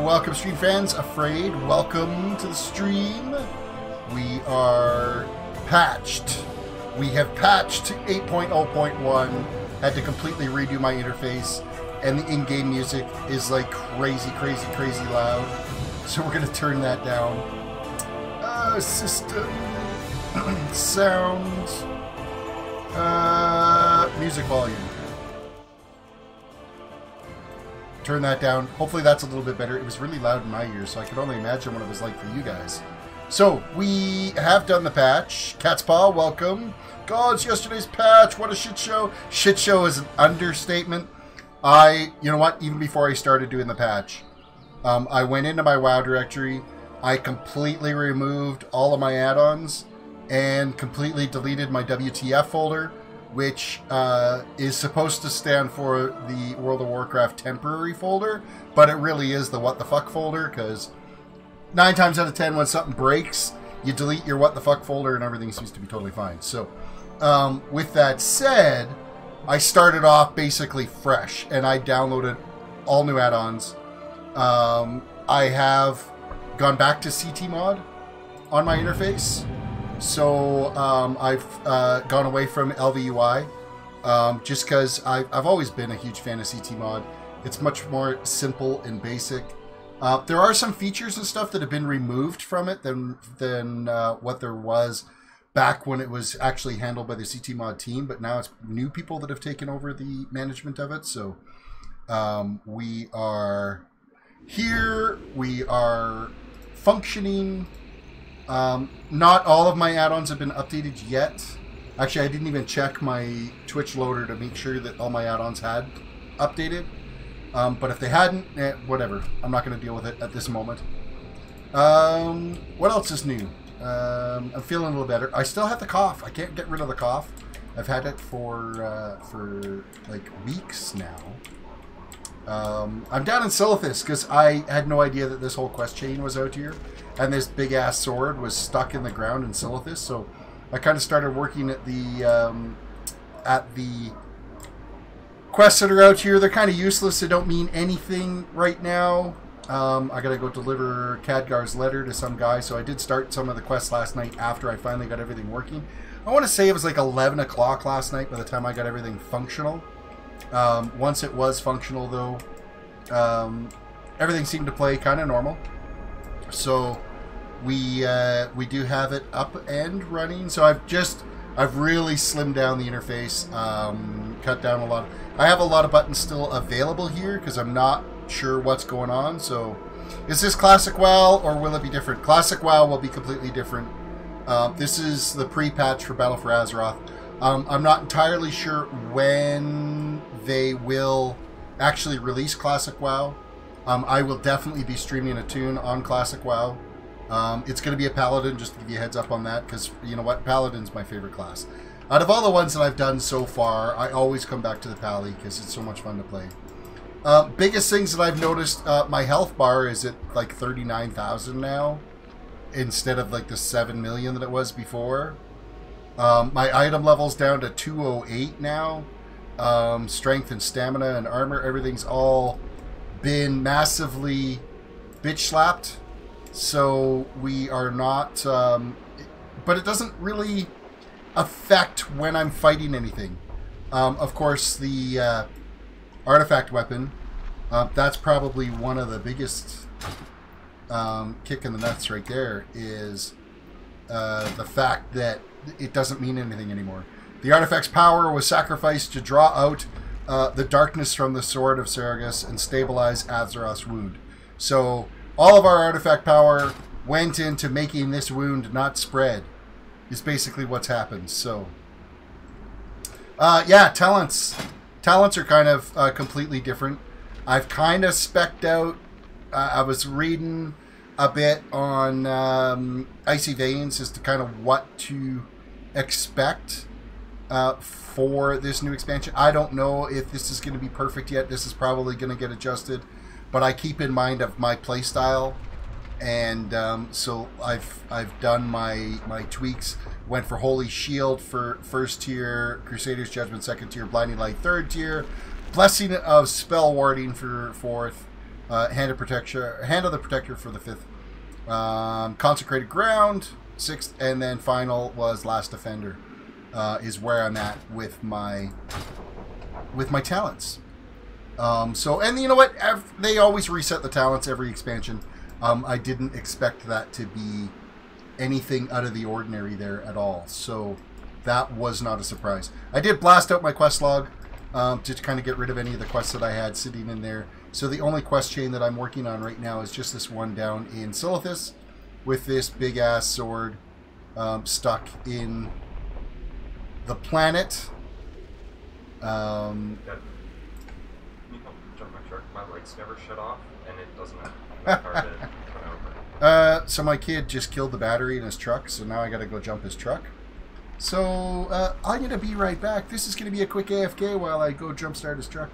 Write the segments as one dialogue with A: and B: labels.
A: welcome stream fans. Afraid, welcome to the stream. We are patched. We have patched to 8.0.1. Had to completely redo my interface, and the in-game music is like crazy, crazy, crazy loud. So we're gonna turn that down. System sound, music volume. Turn that down. Hopefully that's a little bit better. It was really loud in my ears, so I could only imagine what it was like for you guys. So, we have done the patch. Cat's Paw, welcome. Gods, yesterday's patch, what a shit show. Shit show is an understatement. You know what, even before I started doing the patch, I went into my WoW directory, I completely removed all of my add-ons, and completely deleted my WTF folder, which is supposed to stand for the World of Warcraft temporary folder, but it really is the what the fuck folder, because 9 times out of 10 when something breaks, you delete your what the fuck folder and everything seems to be totally fine. So, with that said, I started off basically fresh, and I downloaded all new add-ons. I have gone back to CT mod on my interface. So I've gone away from LVUI just because I've always been a huge fan of CT mod. It's much more simple and basic. There are some features and stuff that have been removed from it than what there was back when it was actually handled by the CT mod team, but now it's new people that have taken over the management of it. So we are here, we are functioning. Not all of my add-ons have been updated yet. Actually, I didn't even check my Twitch loader to make sure that all my add-ons had updated. But if they hadn't, whatever. I'm not going to deal with it at this moment. What else is new? I'm feeling a little better. I still have the cough. I can't get rid of the cough. I've had it for like weeks now. I'm down in Silithus because I had no idea that this whole quest chain was out here, and this big ass sword was stuck in the ground in Silithus. So I kind of started working at the quests that are out here. They're kind of useless. They don't mean anything right now. I gotta go deliver Khadgar's letter to some guy, so I did start some of the quests last night after I finally got everything working. I want to say it was like 11 o'clock last night by the time I got everything functional. Once it was functional, though, everything seemed to play kind of normal. So we do have it up and running. So I've really slimmed down the interface, cut down a lot. I have a lot of buttons still available here because I'm not sure what's going on. So is this Classic WoW or will it be different? Classic WoW will be completely different. This is the pre-patch for Battle for Azeroth. I'm not entirely sure when they will actually release Classic WoW. I will definitely be streaming a tune on Classic WoW. It's going to be a Paladin, just to give you a heads up on that, because you know what? Paladin's my favorite class. Out of all the ones that I've done so far, I always come back to the Pally because it's so much fun to play. Biggest things that I've noticed, my health bar is at like 39,000 now, instead of like the 7 million that it was before. My item level's down to 208 now. Strength and stamina and armor, everything's all been massively bitch slapped. So we are not, but it doesn't really affect when I'm fighting anything. Of course, the artifact weapon, that's probably one of the biggest kick in the nuts right there, is the fact that it doesn't mean anything anymore. The artifact's power was sacrificed to draw out the darkness from the Sword of Saragus and stabilize Azeroth's wound. So all of our artifact power went into making this wound not spread, is basically what's happened. So yeah, talents are kind of completely different. I've kind of specced out, I was reading a bit on Icy Veins as to kind of what to expect for this new expansion. I don't know if this is going to be perfect yet. This is probably going to get adjusted, but I keep in mind of my playstyle, and so I've done my tweaks. Went for Holy Shield for first tier, Crusader's Judgment second tier, Blinding Light third tier, Blessing of Spell Warding for fourth, Hand of the Protector for the 5th. Consecrated Ground, 6th, and then final was Last Defender. Is where I'm at with my talents. So, and you know what? They always reset the talents every expansion. I didn't expect that to be anything out of the ordinary there at all. So that was not a surprise. I did blast out my quest log to kind of get rid of any of the quests that I had sitting in there. So the only quest chain that I'm working on right now is just this one down in Silithus with this big ass sword stuck in the planet.
B: Jump my truck. My lights never shut off, and it doesn't have my car to turn over.
A: So my kid just killed the battery in his truck, so now I gotta go jump his truck. So I'm gonna be right back. This is gonna be a quick AFK while I go jumpstart his truck.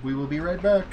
A: We will be right back.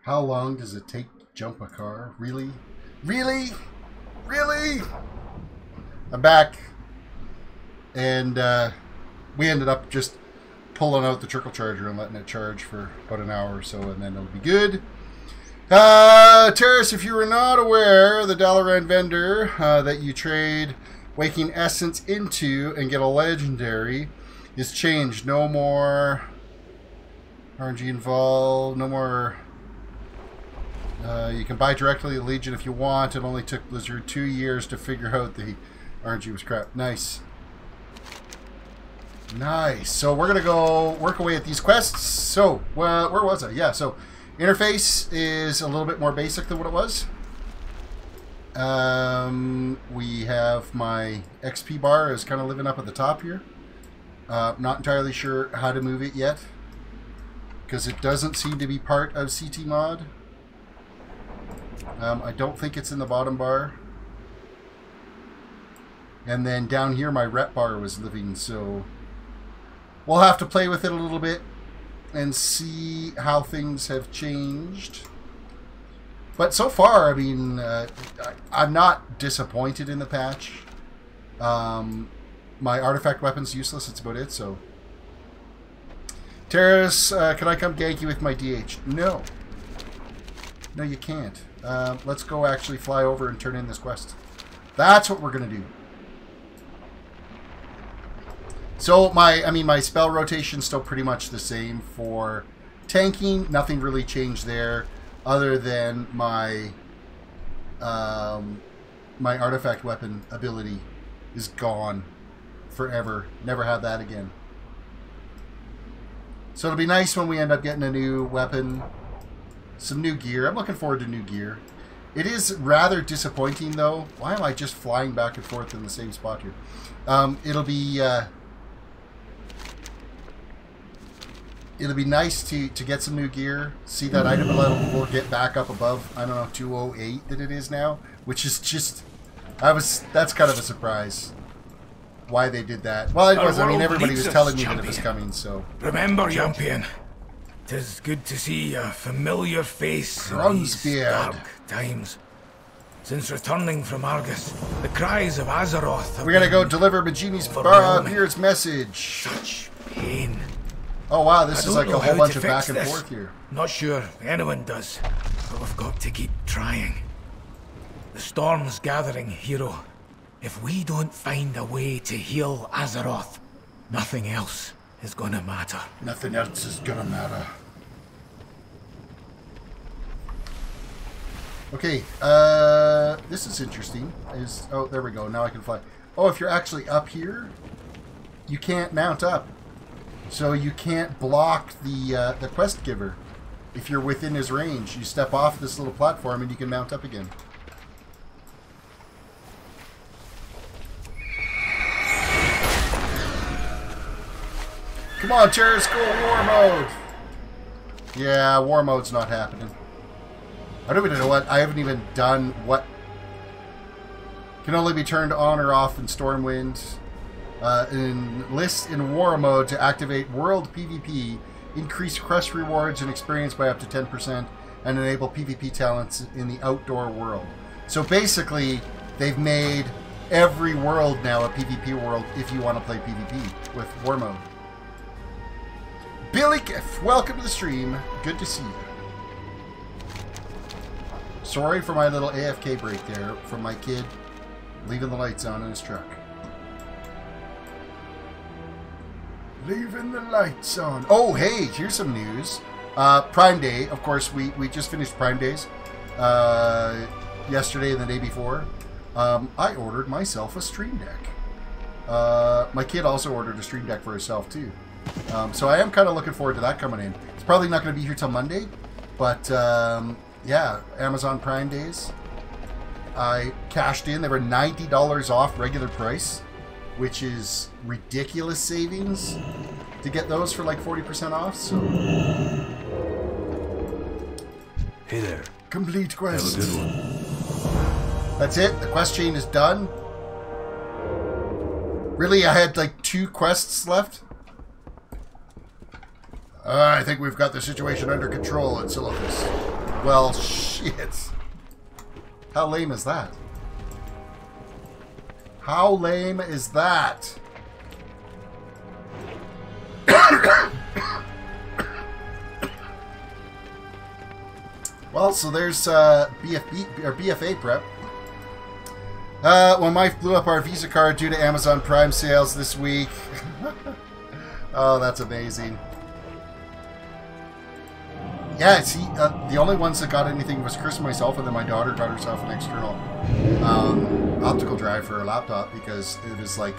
A: How long does it take to jump a car? Really? Really? Really? I'm back. And we ended up just pulling out the trickle charger and letting it charge for about an hour or so, and then it'll be good. Terris, if you were not aware, the Dalaran vendor that you trade Waking Essence into and get a legendary is changed. No more RNG involved. No more. You can buy directly at Legion if you want. It only took Blizzard 2 years to figure out the RNG was crap. Nice. Nice. So we're going to go work away at these quests. So, where was I? Yeah, so interface is a little bit more basic than what it was. We have my XP bar is kind of living up at the top here. Not entirely sure how to move it yet, because it doesn't seem to be part of CT mod. I don't think it's in the bottom bar. And then down here my rep bar was living, so we'll have to play with it a little bit and see how things have changed. But so far, I mean, I'm not disappointed in the patch. My artifact weapon's useless, it's about it, so. Terris, can I come gank you with my DH? No. No, you can't. Let's go actually fly over and turn in this quest. That's what we're going to do. So, my spell rotation's still pretty much the same for tanking. Nothing really changed there, other than my my artifact weapon ability is gone forever. Never have that again. So it'll be nice when we end up getting a new weapon, some new gear. I'm looking forward to new gear. It is rather disappointing, though. Why am I just flying back and forth in the same spot here? It'll be nice to get some new gear. See that item level will get back up above, I don't know, 208 that it is now, which is just, that's kind of a surprise why they did that. Well, it was, I mean, everybody was telling me that it was coming, so.
C: Remember, champion, 'tis good to see a familiar face in these dark times. Since returning from Argus, the cries of Azeroth.
A: We're gonna go deliver Majini's Beard's message.
C: Such pain.
A: Oh wow, this is like a whole bunch of back and forth here.
C: Not sure anyone does, but we've got to keep trying. The storm's gathering, hero. If we don't find a way to heal Azeroth, nothing else is gonna matter.
A: Nothing else is gonna matter. Okay, this is interesting. Oh, there we go. Now I can fly. Oh, if you're actually up here, you can't mount up. So you can't block the quest giver. If you're within his range, you step off this little platform and you can mount up again. Come on, Terris, go war mode. Yeah, war mode's not happening. I don't even know what. I haven't even done what can only be turned on or off in Stormwind. Enlist in war mode to activate world PvP, increase quest rewards and experience by up to 10%, and enable PvP talents in the outdoor world. So basically, they've made every world now a PvP world if you want to play PvP with war mode. Billy Giff, welcome to the stream. Good to see you. Sorry for my little AFK break there from my kid leaving the lights on in his truck. Leaving the lights on. Oh, hey, here's some news. Prime Day, of course, we just finished Prime Days yesterday and the day before. I ordered myself a Stream Deck. My kid also ordered a Stream Deck for herself, too. So I am kind of looking forward to that coming in. It's probably not going to be here till Monday, but yeah, Amazon Prime Days. I cashed in. They were $90 off regular price, which is ridiculous savings to get those for like 40% off. So,
C: hey there.
A: Complete quest.
C: Have a good one.
A: That's it. The quest chain is done. Really, I had like 2 quests left. I think we've got the situation under control at Silithus. Well, shit. How lame is that? How lame is that? Well, so there's BFA prep. Well, Mike blew up our Visa card due to Amazon Prime sales this week. Oh, that's amazing. Yeah, see, the only ones that got anything was Chris and myself, and then my daughter got herself an external optical drive for her laptop because it was like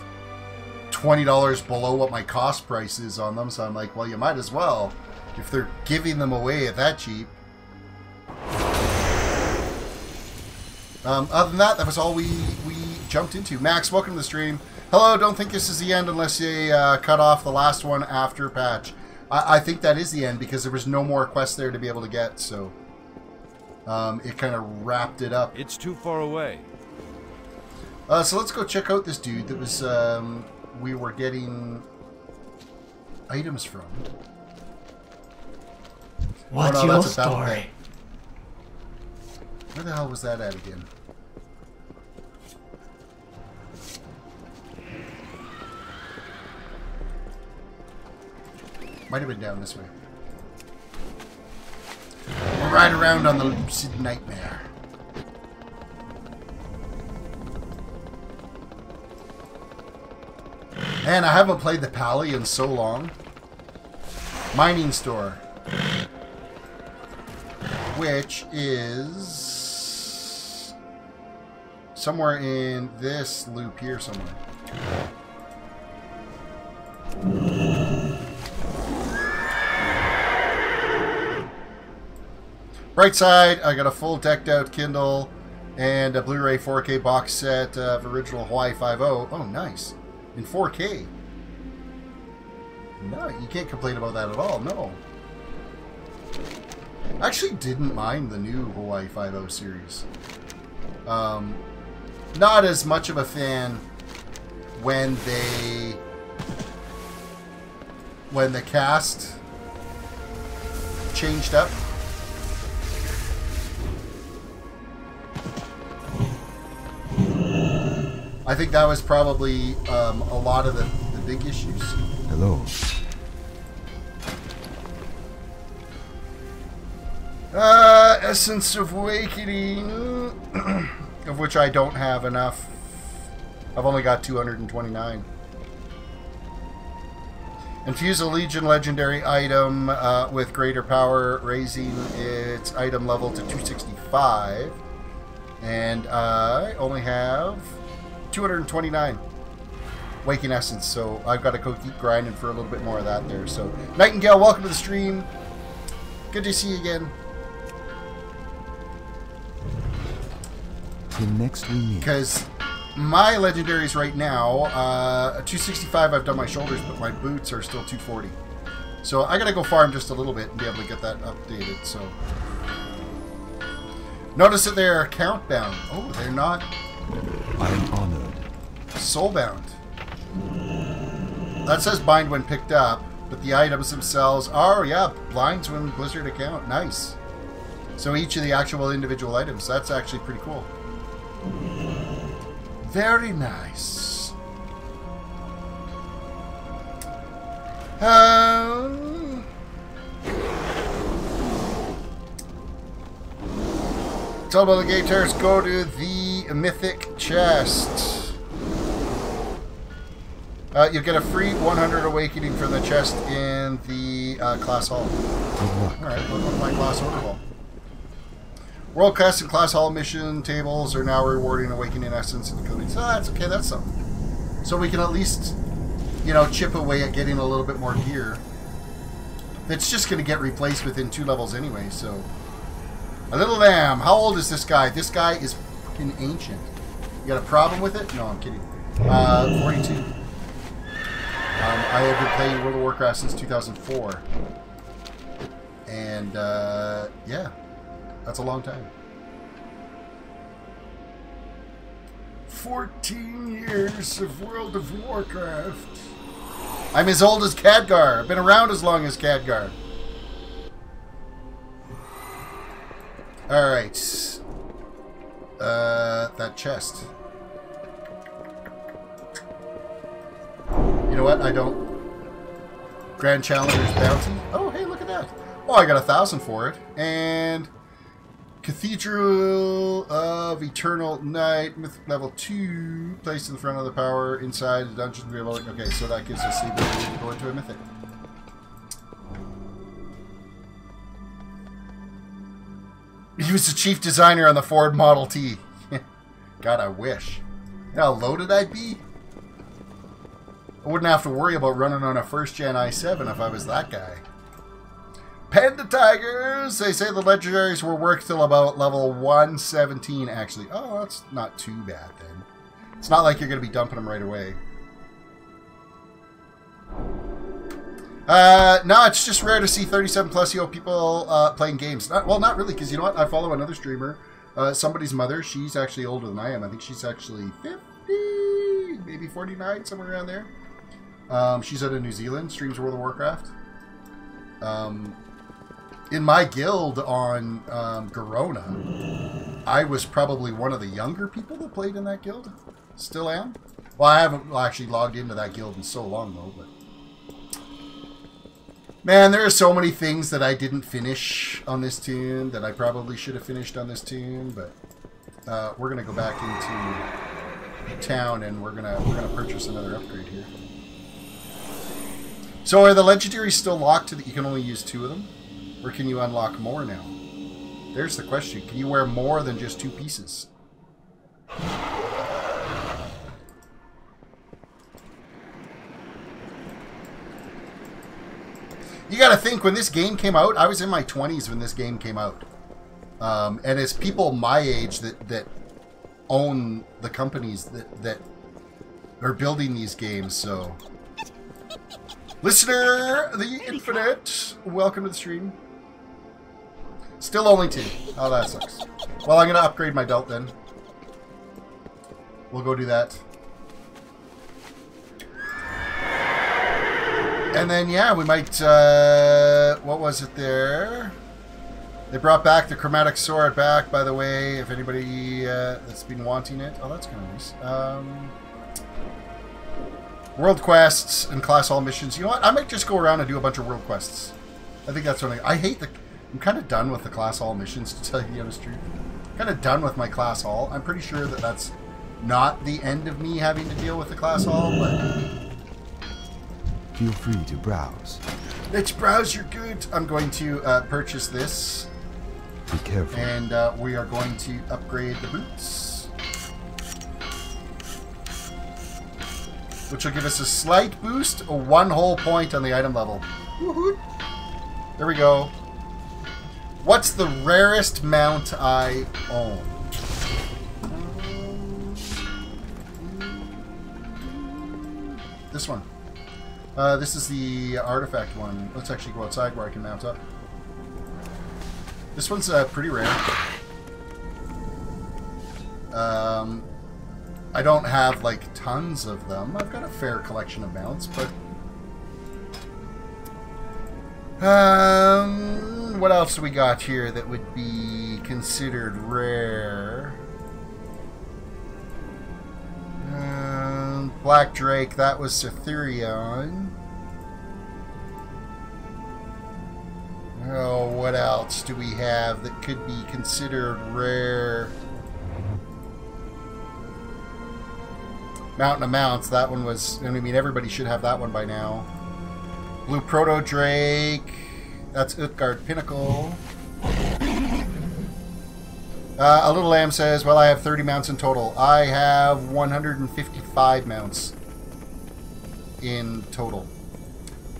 A: $20 below what my cost price is on them. So I'm like, well, you might as well if they're giving them away at that cheap. Other than that, that was all we jumped into. Max, welcome to the stream. Hello, don't think this is the end unless they cut off the last one after patch. I think that is the end because there was no more quests there to be able to get, so it kind of wrapped it up.
D: It's too far away.
A: So let's go check out this dude that was we were getting items from.
E: What's your story?
A: Where the hell was that at again? Might have been down this way. We'll ride around on the Lucid Nightmare. Man, I haven't played the Pally in so long. Mining store. Which is somewhere in this loop here somewhere. Bright side, I got a full decked out Kindle and a Blu-ray 4K box set of original Hawaii 5.0. Oh, nice. In 4K. No, you can't complain about that at all, no. I actually didn't mind the new Hawaii 5.0 series. Not as much of a fan when the cast changed up. I think that was probably a lot of the big issues.
D: Hello.
A: Essence of Awakening, of which I don't have enough. I've only got 229. Infuse a Legion legendary item with greater power, raising its item level to 265. And I only have 229 Waking Essence, so I've got to go keep grinding for a little bit more of that there. So, Nightingale, welcome to the stream. Good to see you again.
D: Till next we meet.
A: Because my legendaries right now, 265 I've done my shoulders, but my boots are still 240. So I gotta go farm just a little bit and be able to get that updated, so. Notice that they're account bound. Oh, they're not
D: I am honored.
A: soul bound. That says bind when picked up, but the items themselves are, yeah, blinds when Blizzard account. Nice. So each of the actual individual items, that's actually pretty cool. Very nice. Tell about the gators, go to the mythic chest. You'll get a free 100 awakening from the chest in the class hall. Alright, we'll go to my class order hall. World class and class hall mission tables are now rewarding awakening essence and coding. So that's okay, that's something. So we can at least, you know, chip away at getting a little bit more gear. It's just going to get replaced within 2 levels anyway, so. A little lamb. How old is this guy? This guy is fucking ancient. You got a problem with it? No, I'm kidding. 42. I have been playing World of Warcraft since 2004. And, yeah. That's a long time. 14 years of World of Warcraft. I'm as old as Khadgar. I've been around as long as Khadgar. Alright. That chest. You know what? I don't... Grand Challenger's Bounty. Oh, hey, look at that. Oh, I got 1,000 for it. And... Cathedral of Eternal Night, Mythic level 2, placed in the front of the power inside the dungeon. Okay, so that gives us the ability to go into a Mythic. He was the chief designer on the Ford Model T. God, I wish. You know how loaded I'd be? I wouldn't have to worry about running on a first-gen i7 if I was that guy. Panda Tigers! They say the legendaries will work till about level 117, actually. Oh, that's not too bad, then. It's not like you're going to be dumping them right away. No, it's just rare to see 37+ people playing games. Well, not really, because you know what? I follow another streamer, somebody's mother. She's actually older than I am. I think she's actually 50, maybe 49, somewhere around there. She's out of New Zealand, streams World of Warcraft. In my guild on Garona, I was probably one of the younger people that played in that guild. Still am. Well, I haven't actually logged into that guild in so long, though. But man, there are so many things that I didn't finish on this tune that I probably should have finished on this tune. But we're gonna go back into town and we're gonna purchase another upgrade here. So are the legendaries still locked to that you can only use 2 of them? Or can you unlock more now? There's the question. Can you wear more than just 2 pieces? You gotta think, when this game came out, I was in my 20s when this game came out. And it's people my age that own the companies that are building these games, so... Listener, the Infinite, welcome to the stream. Still only 2. Oh, that sucks. Well, I'm going to upgrade my belt then. We'll go do that. And then, yeah, we might, what was it there? They brought back the chromatic sword back, by the way, if anybody that's been wanting it. Oh, that's kind of nice. World quests and class all missions. You know what? I might just go around and do a bunch of world quests. I think that's what I hate the... I'm kind of done with the class all missions, to tell you the honest truth. I'm kind of done with my class all. I'm pretty sure that that's not the end of me having to deal with the class all, but...
D: Feel free to browse.
A: Let's browse your goods. I'm going to purchase this.
D: Be careful.
A: And we are going to upgrade the boots. Which will give us a slight boost, 1 whole point on the item level. Woohoo! There we go. What's the rarest mount I own? This one. This is the artifact one. Let's actually go outside where I can mount up. This one's pretty rare. I don't have, like, tons of them. I've got a fair collection of mounts, but... what else do we got here that would be considered rare? Black Drake, that was Cytherion. Oh, what else do we have that could be considered rare? Mountain of Mounts, that one was... I mean, everybody should have that one by now. Blue Proto Drake. That's Utgard Pinnacle. A Little Lamb says, well, I have 30 mounts in total. I have 155 mounts in total.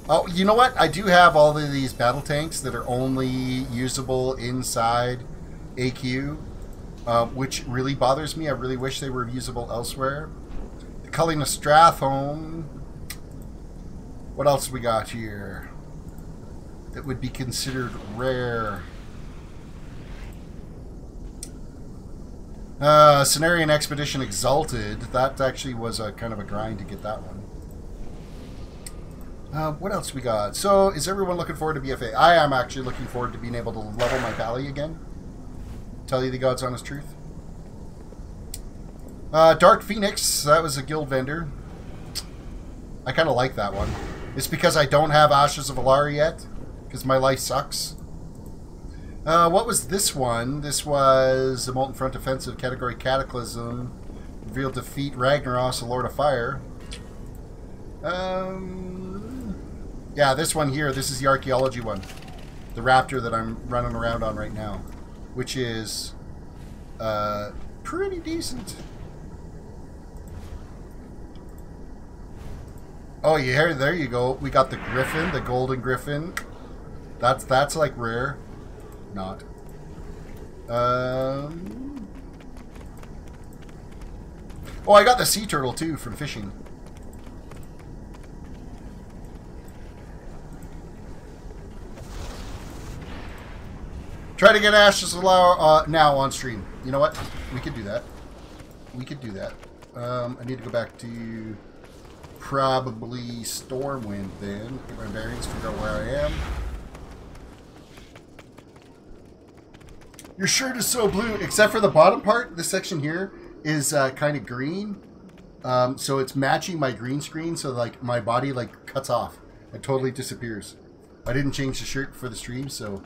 A: Oh, you know what? I do have all of these battle tanks that are only usable inside AQ, which really bothers me. I really wish they were usable elsewhere. The Culling of Strathholm. What else we got here that would be considered rare? Cenarian Expedition Exalted. That actually was a kind of a grind to get that one. What else we got? So, is everyone looking forward to BFA? I am actually looking forward to being able to level my pally again. Tell you the God's honest truth. Dark Phoenix, that was a guild vendor. I kind of like that one. It's because I don't have Ashes of Alar yet, because my life sucks. What was this one? This was a Molten Front Offensive category Cataclysm. Revealed defeat Ragnaros, the Lord of Fire. Yeah, this one here. This is the archaeology one. The raptor that I'm running around on right now. Which is pretty decent. Oh yeah, there you go. We got the Griffin, the Golden Griffin. That's like rare. Not. Oh, I got the sea turtle too from fishing. Try to get Ashes of Alar now on stream. You know what? We could do that. We could do that. I need to go back to probably Stormwind then. Get my bearings, figure out where I am. Your shirt is so blue, except for the bottom part. This section here is kind of green. So it's matching my green screen, so like my body like cuts off. It totally disappears. I didn't change the shirt for the stream, so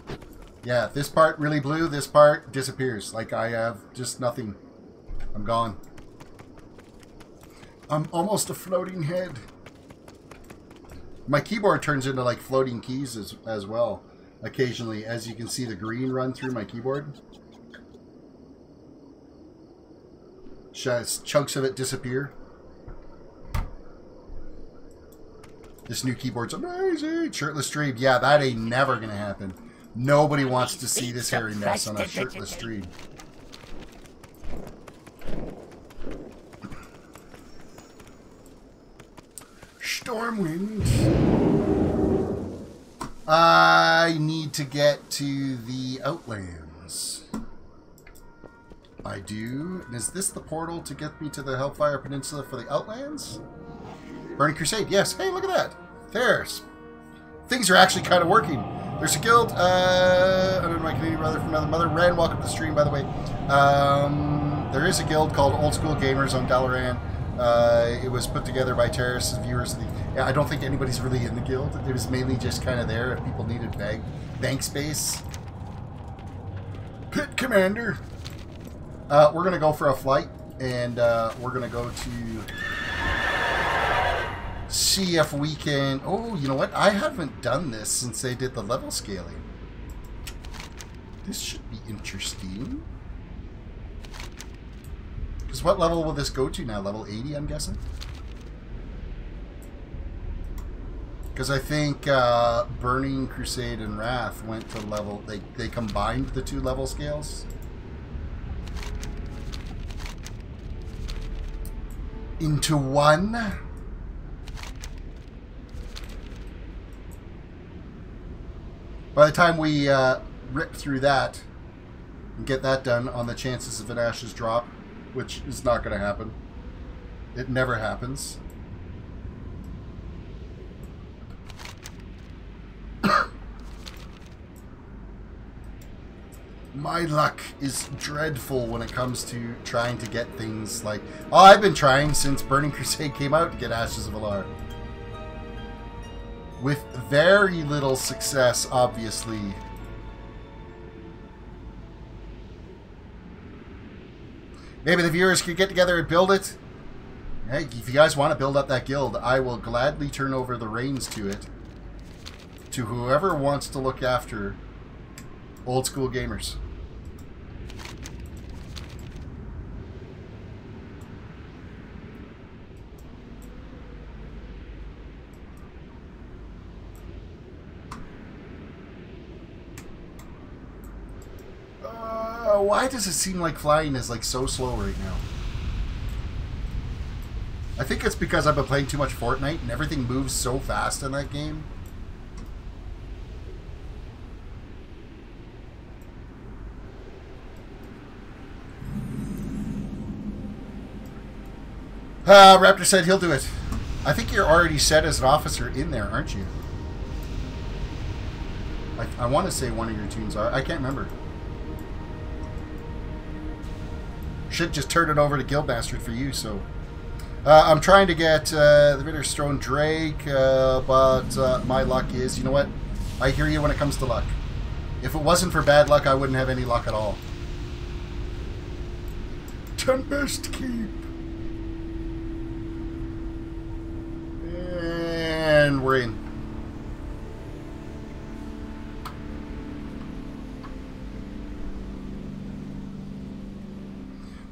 A: yeah, this part really blue, this part disappears. Like I have just nothing. I'm gone. I'm almost a floating head. My keyboard turns into like floating keys as well. Occasionally, as you can see the green run through my keyboard. Chunks of it disappear. This new keyboard's amazing. Shirtless stream. Yeah, that ain't never gonna happen. Nobody wants to see this hairy mess on a shirtless stream. Stormwind. I need to get to the Outlands. I do. Is this the portal to get me to the Hellfire Peninsula for the Outlands? Burning Crusade, yes. Hey, look at that. There's. Things are actually kind of working. There's a guild. I don't know my Canadian brother from another mother. Ran, welcome to the stream, by the way. There is a guild called Old School Gamers on Dalaran. It was put together by terrorists and viewers. I don't think anybody's really in the guild. It was mainly just kind of there if people needed bank space. Pit Commander. We're going to go for a flight, and we're going to go to see if we can... Oh, you know what? I haven't done this since they did the level scaling. This should be interesting. Because what level will this go to now? Level 80, I'm guessing? Because I think Burning Crusade and Wrath went to level... They combined the two level scales. Into one. By the time we rip through that and get that done on the chances of an Ashes drop, which is not going to happen. It never happens. My luck is dreadful when it comes to trying to get things like... Oh, I've been trying since Burning Crusade came out to get Ashes of Alar. With very little success, obviously. Maybe the viewers could get together and build it. Hey, if you guys want to build up that guild, I will gladly turn over the reins to it. To whoever wants to look after Old School Gamers. Why does it seem like flying is like so slow right now? I think it's because I've been playing too much Fortnite and everything moves so fast in that game. Raptor said he'll do it. I think you're already set as an officer in there, aren't you? I want to say one of your tunes are. I can't remember. should just turn it over to Guildmaster for you. So I'm trying to get the Vitterstone Drake, but my luck is, you know what? I hear you when it comes to luck. If it wasn't for bad luck, I wouldn't have any luck at all. Tempest Keep. And we're in.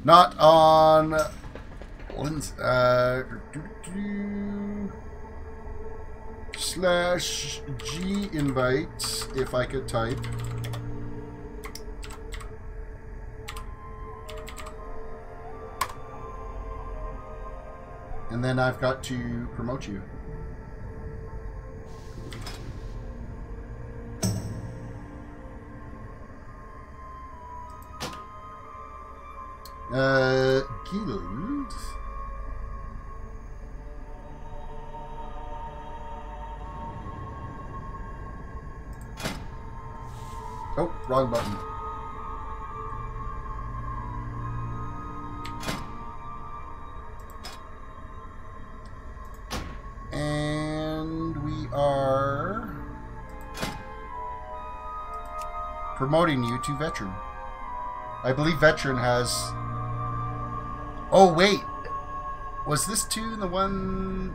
A: Not on /G invite, if I could type. And then I've got to promote you. Guild. Oh, wrong button. And we are promoting you to veteran. I believe veteran has... Oh, wait. Was this tune the one...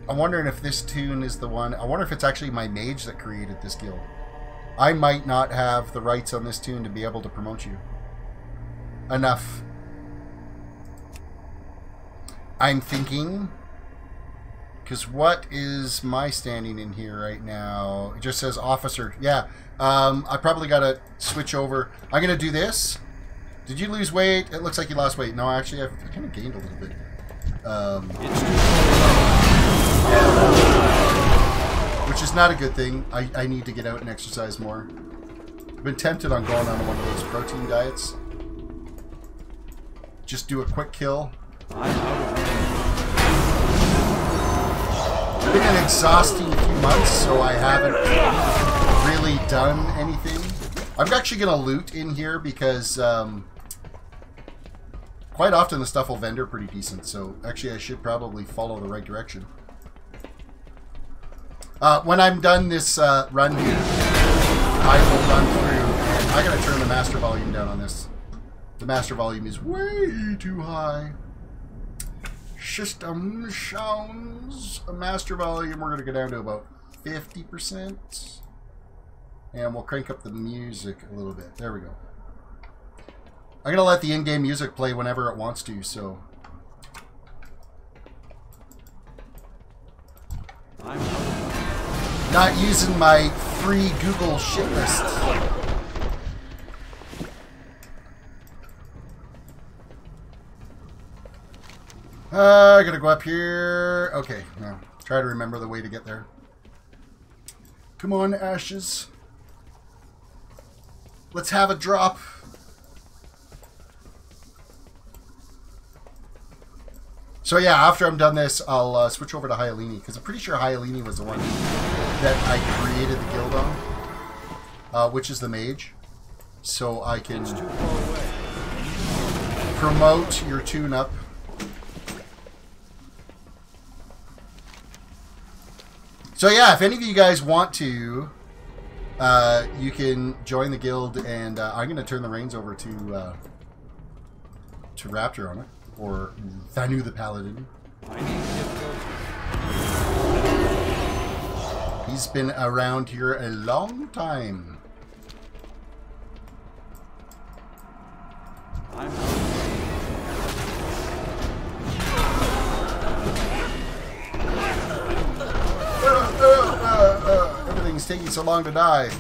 A: I'm wondering if this tune is the one... I wonder if it's actually my mage that created this guild. I might not have the rights on this tune to be able to promote you. Enough. I'm thinking... Because what is my standing in here right now? It just says officer. Yeah. I probably got to switch over. I'm going to do this. Did you lose weight? It looks like you lost weight. No, actually, I've kind of gained a little bit. Which is not a good thing. I need to get out and exercise more. I've been tempted on going on one of those protein diets. Just do a quick kill. It's been an exhausting few months, so I haven't really done anything. I'm actually going to loot in here because quite often the stuff will vendor pretty decent, so actually I should probably follow the right direction. When I'm done this run here, I will run through, and I got to turn the master volume down on this. The master volume is way too high. System sounds, a master volume, we're going to go down to about 50%. And we'll crank up the music a little bit. There we go. I'm going to let the in-game music play whenever it wants to, so... Not using my free Google shit list. I gotta go up here. Okay, now try to remember the way to get there. Come on, Ashes. Let's have a drop. So yeah, after I'm done this, I'll switch over to Hyalini, because I'm pretty sure Hyalini was the one that I created the guild on, which is the mage. So I can promote your tune-up. So yeah, if any of you guys want to, you can join the guild, and I'm going to turn the reins over to Raptor on it, or Thanu the Paladin. He's been around here a long time. Everything's taking so long to die.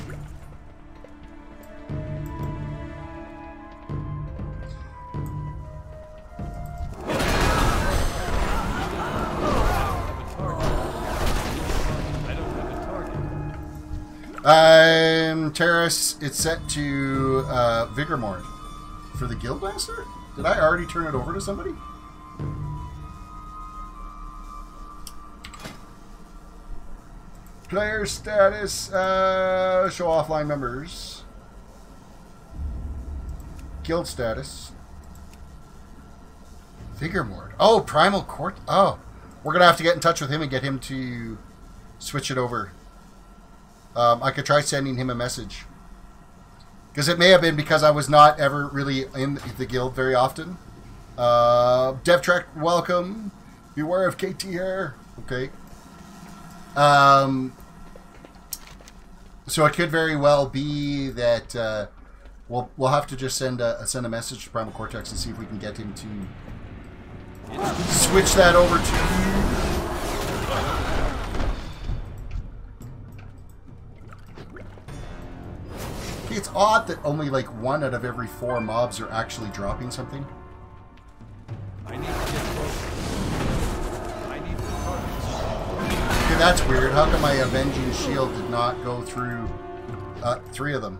A: Terris, it's set to Vigor Mort for the Guildmaster? Did I already turn it over to somebody? Player status, show offline members. guild status. Vigormord. Oh, Primal Court. Oh, we're going to have to get in touch with him and get him to switch it over. I could try sending him a message. Because it may have been because I was not ever really in the guild very often. DevTrek, welcome. Beware of KT hair. Okay. So it could very well be that we'll have to just send a message to Primal Cortex and see if we can get him to switch that over to you. It's odd that only like 1 out of every 4 mobs are actually dropping something.
F: I need to get closer.
A: Okay, that's weird. How come my Avenging Shield did not go through 3 of them?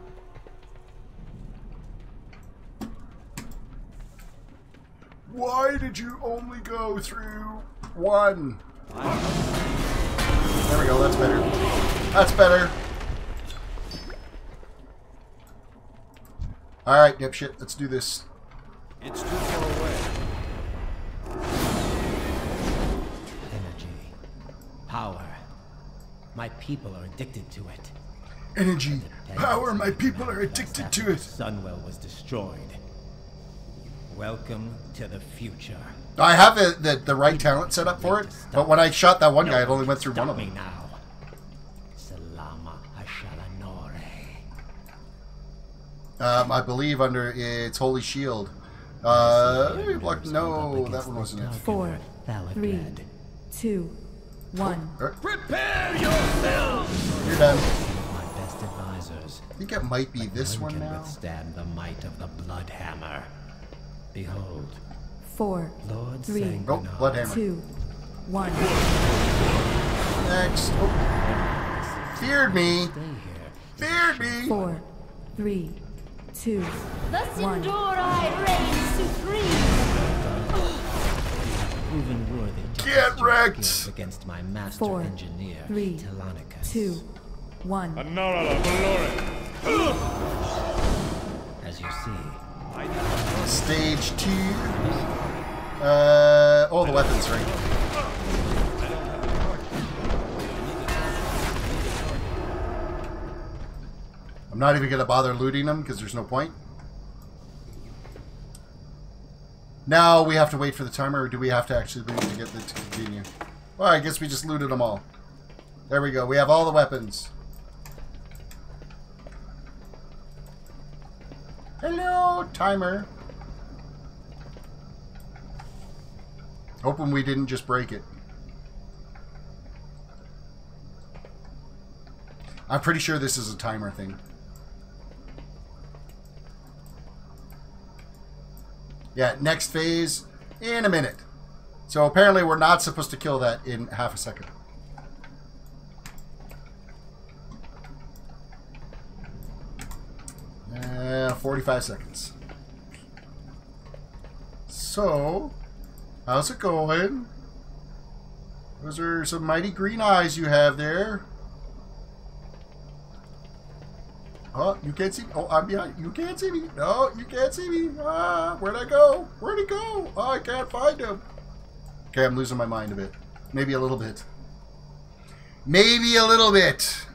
A: Why did you only go through 1? There we go, that's better. That's better. Alright, dipshit, let's do this.
F: It's too far away.
G: Energy. Power. My people are addicted to it.
A: Energy. Power, my people are addicted to it.
G: Sunwell was destroyed. Welcome to the future.
A: I have the right talent set up for it, but when I shot that one guy, it only went through 1 of them.
G: Now. Salama Ashalanore.
A: I believe under its Holy Shield. Maybe block. No, that one wasn't it.
H: 4, 3, 2, 1.
F: Prepare yourselves!
A: You're done.
G: My best advisors.
A: I think it might be this
G: None
A: one
G: can
A: now.
G: withstand the might of the Bloodhammer. Behold,
H: 4,
G: Lord
H: 3,
A: Oh, Bloodhammer.
H: 2, 1.
A: Next. Oh. Feared me.
G: stay here.
A: Feared me.
H: 4, 3, 2,
I: The
H: 1.
I: Sindorai reigns supreme.
G: Proven worthy to
A: Get
G: test your
A: wrecked.
G: skills against my master
H: 4,
G: engineer,
H: 3,
G: Telonicus.
H: 2, 1.
G: As you see,
A: Stage 2. Oh, the weapons, right? I'm not even going to bother looting them because there's no point. Now we have to wait for the timer, or do we have to actually loot to get the to continue? Well, I guess we just looted them all. There we go. We have all the weapons. Hello, timer. Hoping we didn't just break it. I'm pretty sure this is a timer thing. Yeah, next phase in a minute. So apparently we're not supposed to kill that in half a second. 45 seconds. So, how's it going? Those are some mighty green eyes you have there. Oh, you can't see me. Oh, I'm behind. You can't see me. No, you can't see me. Ah, where'd I go? Where'd he go? Oh, I can't find him. Okay, I'm losing my mind a bit. Maybe a little bit. Maybe a little bit.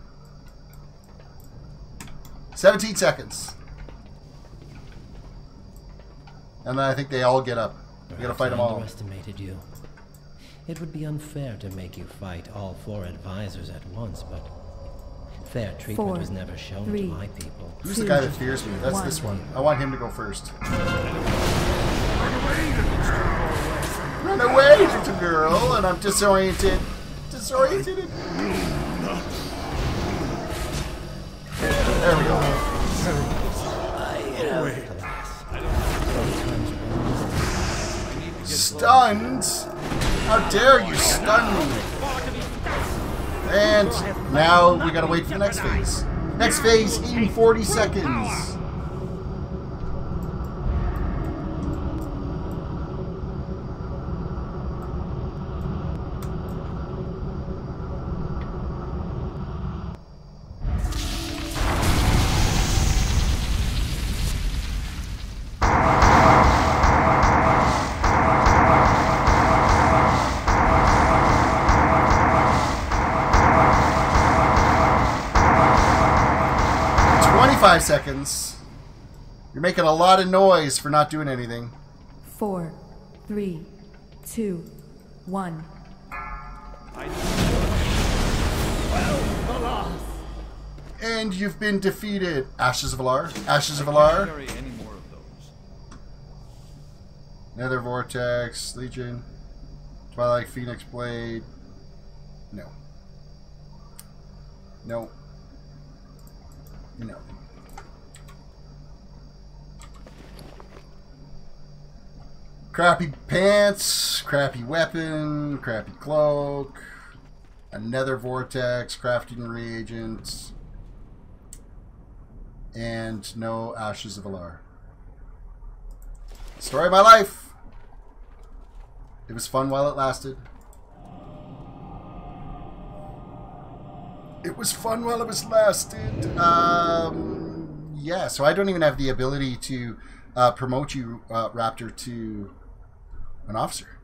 A: 17 seconds. And then I think they all get up. We gotta fight them all.
G: Underestimated you. It would be unfair to make you fight all 4 advisors at once, but fair treatment
H: 4,
G: was never shown
H: 3,
G: to my people.
A: Who's the guy that fears me? That's this one. I want him to go first. Run away, little girl, and I'm disoriented. Disoriented. There we go. Stunned? How dare you stun me? And now we gotta wait for the next phase. Next phase in 40 seconds. 5 seconds. You're making a lot of noise for not doing anything.
H: 4, 3, 2, 1.
A: And you've been defeated. Ashes of Alar. Ashes of Alar.
F: Carry any more of those.
A: Nether Vortex. Legion. Twilight Phoenix Blade. No. No. No. Crappy pants, crappy weapon, crappy cloak, another vortex, crafting reagents, and no Ashes of Alar. Story of my life. It was fun while it lasted. It was fun while it was lasted. Yeah, so I don't even have the ability to promote you, Raptor, to an officer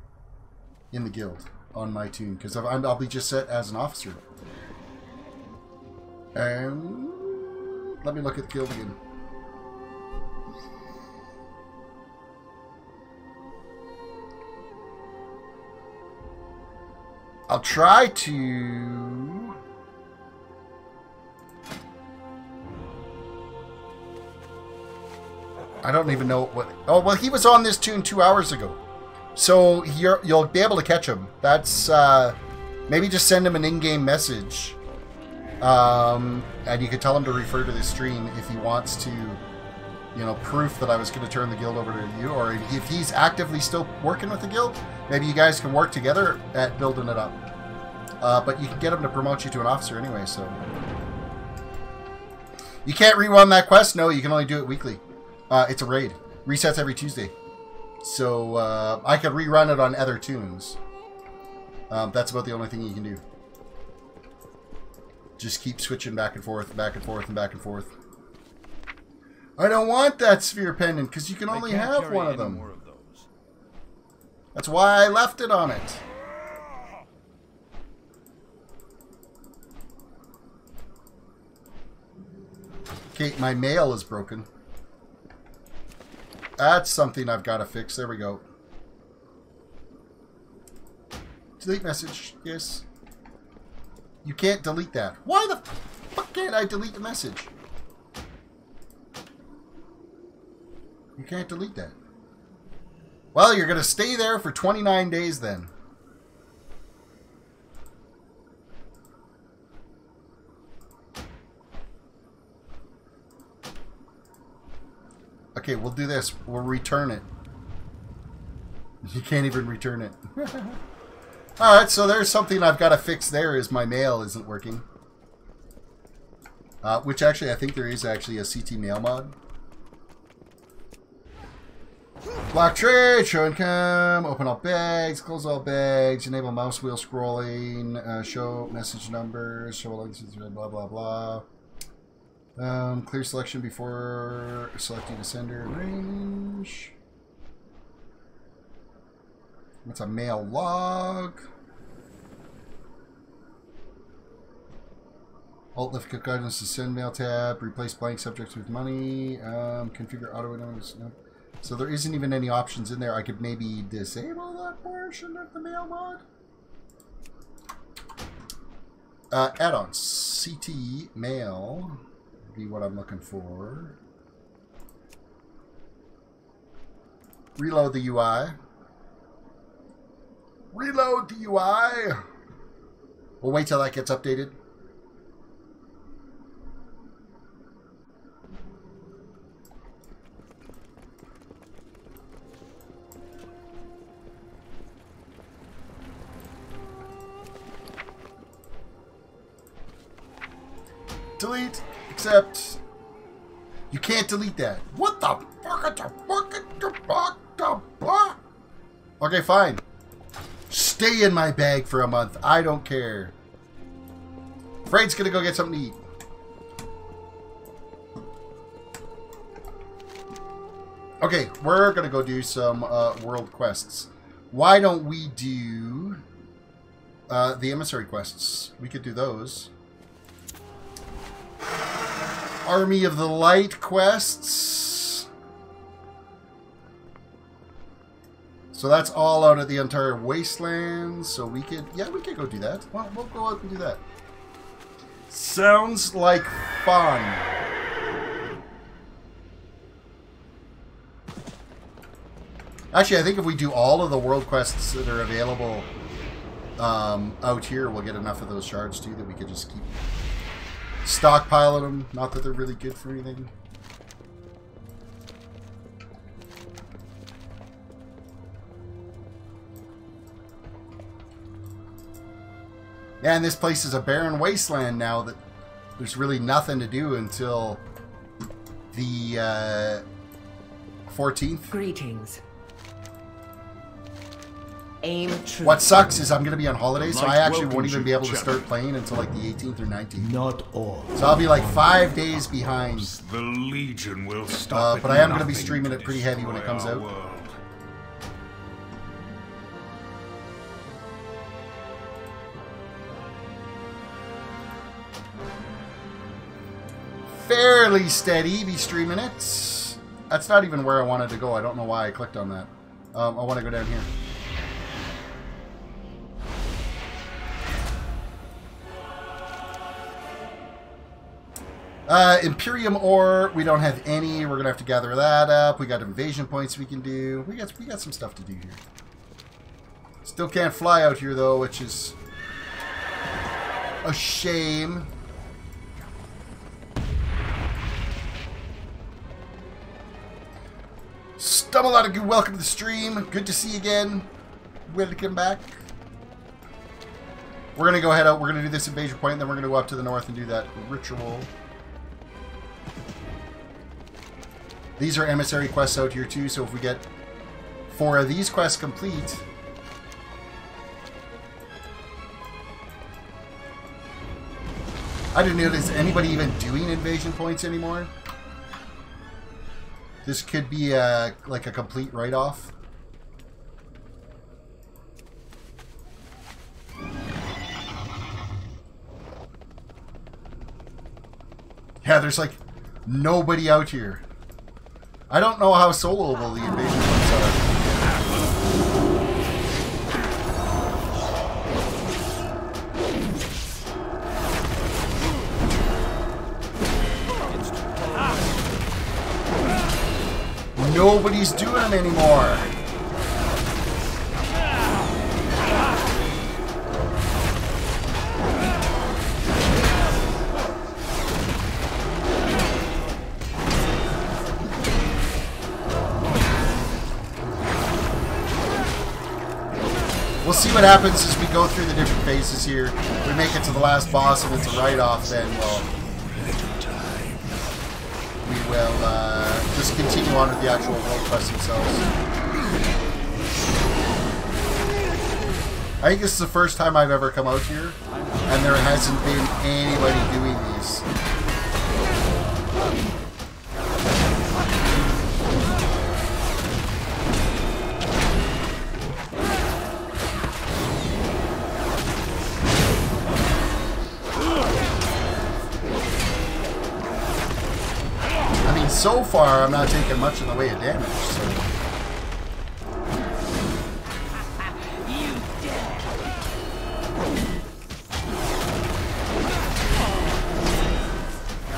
A: in the guild on my tune, because I'll be just set as an officer. And let me look at the guild again. I'll try to... I don't even know what... Oh, well, he was on this tune 2 hours ago. So you'll be able to catch him. That's... maybe just send him an in-game message. And you can tell him to refer to this stream if he wants to, you know, proof that I was going to turn the guild over to you. Or if he's actively still working with the guild, maybe you guys can work together at building it up. But you can get him to promote you to an officer anyway, so... You can't rerun that quest? No, you can only do it weekly. It's a raid. Resets every Tuesday. So, I could rerun it on other tunes. That's about the only thing you can do. Just keep switching back and forth, back and forth, and back and forth. I don't want that sphere pendant, because you can only have one of them. That's why I left it on it. Okay, my mail is broken. That's something I've got to fix. There we go. Delete message. Yes. You can't delete that. Why the fuck can't I delete the message? You can't delete that. Well, you're going to stay there for 29 days then. Okay, we'll do this. We'll return it. You can't even return it. Alright, so there's something I've got to fix there, is my mail isn't working. Which actually, I think there is actually a CT mail mod. Block trade, show income, open all bags, close all bags, enable mouse wheel scrolling, show message numbers, show links, blah blah blah. Clear selection before selecting a sender range. What's a mail log? Alt lift click items to send mail tab. Replace blank subjects with money. Configure auto items. No. So there isn't even any options in there. I could maybe disable that portion of the mail mod. Add-ons. CT mail would be what I'm looking for. Reload the UI. Reload the UI. We'll wait till that gets updated. Delete, accept. You can't delete that. What the fuck? Okay, fine. Stay in my bag for a month. I don't care. Freight's gonna go get something to eat. Okay, we're gonna go do some world quests. Why don't we do the emissary quests? We could do those. Army of the Light quests. So that's all out of the entire wasteland. So we could, yeah, we could go do that. Well, we'll go out and do that. Sounds like fun. Actually, I think if we do all of the world quests that are available out here, we'll get enough of those shards too that we could just keep stockpiling them. Not that they're really good for anything. And this place is a barren wasteland now that there's really nothing to do until the 14th.
J: Greetings. Aim true.
A: What sucks is I'm going to be on holiday, so I actually won't even be able to start playing until like the 18th or 19th.
C: Not all.
A: So I'll be like 5 days behind.
K: The Legion will stop.
A: But I am going to be streaming it pretty heavy when it comes out.
K: World.
A: Fairly steady, be streaming it. That's not even where I wanted to go. I don't know why I clicked on that. I want to go down here. Imperium ore, we don't have any. We're gonna have to gather that up. We got invasion points we can do. We got some stuff to do here. Still can't fly out here though, which is a shame. Stumble-out-of-good, welcome to the stream. Good to see you again. Welcome back. We're gonna go head out. We're gonna do this invasion point, and then we're gonna go up to the north and do that ritual. These are emissary quests out here too, so if we get 4 of these quests complete, I didn't know, is anybody even doing invasion points anymore? This could be like a complete write-off. Yeah, there's like nobody out here. I don't know how soloable the invasion points are. Nobody's doing them anymore. We'll see what happens as we go through the different phases here. If we make it to the last boss and it's a write-off, then we will just continue on with the actual world quests themselves. I think this is the first time I've ever come out here, and there hasn't been anybody doing these. So far, I'm not taking much in the way of damage. So.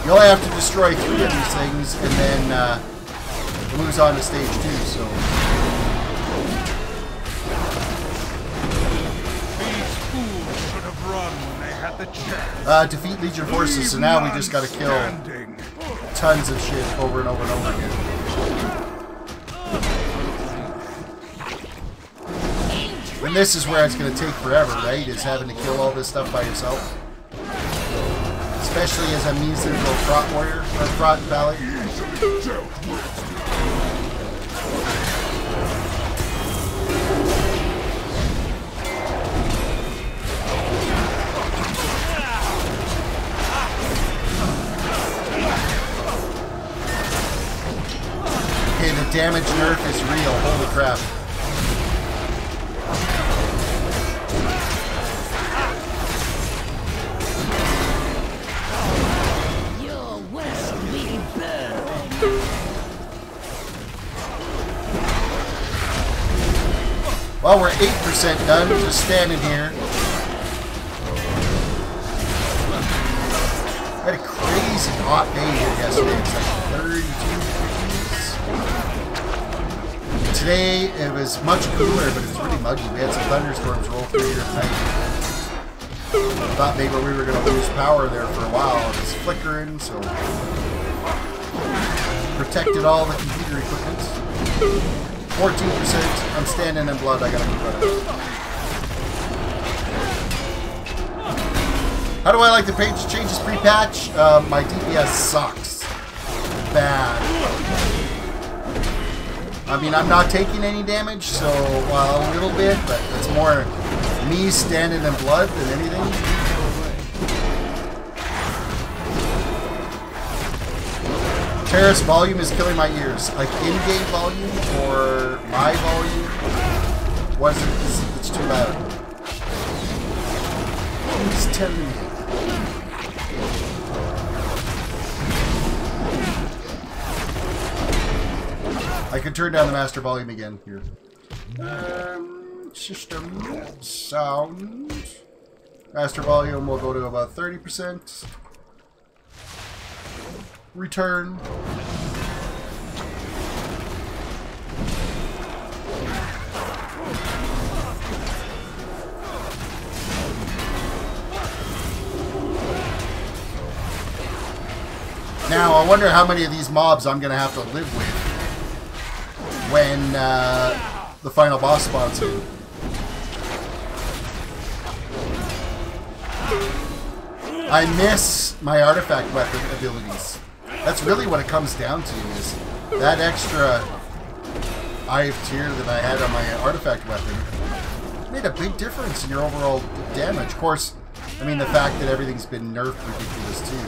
A: You only have to destroy 3 of these things, and then it moves on to stage 2. So.
K: These fools should have run when they had the chance.
A: Defeat Legion forces, so now we just gotta kill tons of shit over and over and over again. And this is where it's going to take forever, right? Is having to kill all this stuff by yourself. Especially as a measly little trot warrior, or trot valley. Okay, the damage nerf is real. Holy crap.
I: Your worst
A: Well, we're 8% done, just standing here. We had a crazy hot day here yesterday. It's like 32 degrees. Today, it was much cooler, but it was really muggy. We had some thunderstorms roll through here tonight. I thought maybe we were going to lose power there for a while. It was flickering, so protected all the computer equipment. 14%. I'm standing in blood. I gotta move right out. How do I like the page changes pre-patch? My DPS sucks. Bad. I mean, I'm not taking any damage, so, well, a little bit, but it's more me standing in blood than anything. Terris volume is killing my ears. Like in-game volume or my volume? It's too loud. Please tell me. I could turn down the master volume again here. System sound. Master volume will go to about 30%. Return. Now, I wonder how many of these mobs I'm going to have to live with when the final boss spawns in. I miss my artifact weapon abilities. That's really what it comes down to, is that extra Eye of Tyr that I had on my artifact weapon made a big difference in your overall damage. Of course, I mean the fact that everything's been nerfed ridiculous too.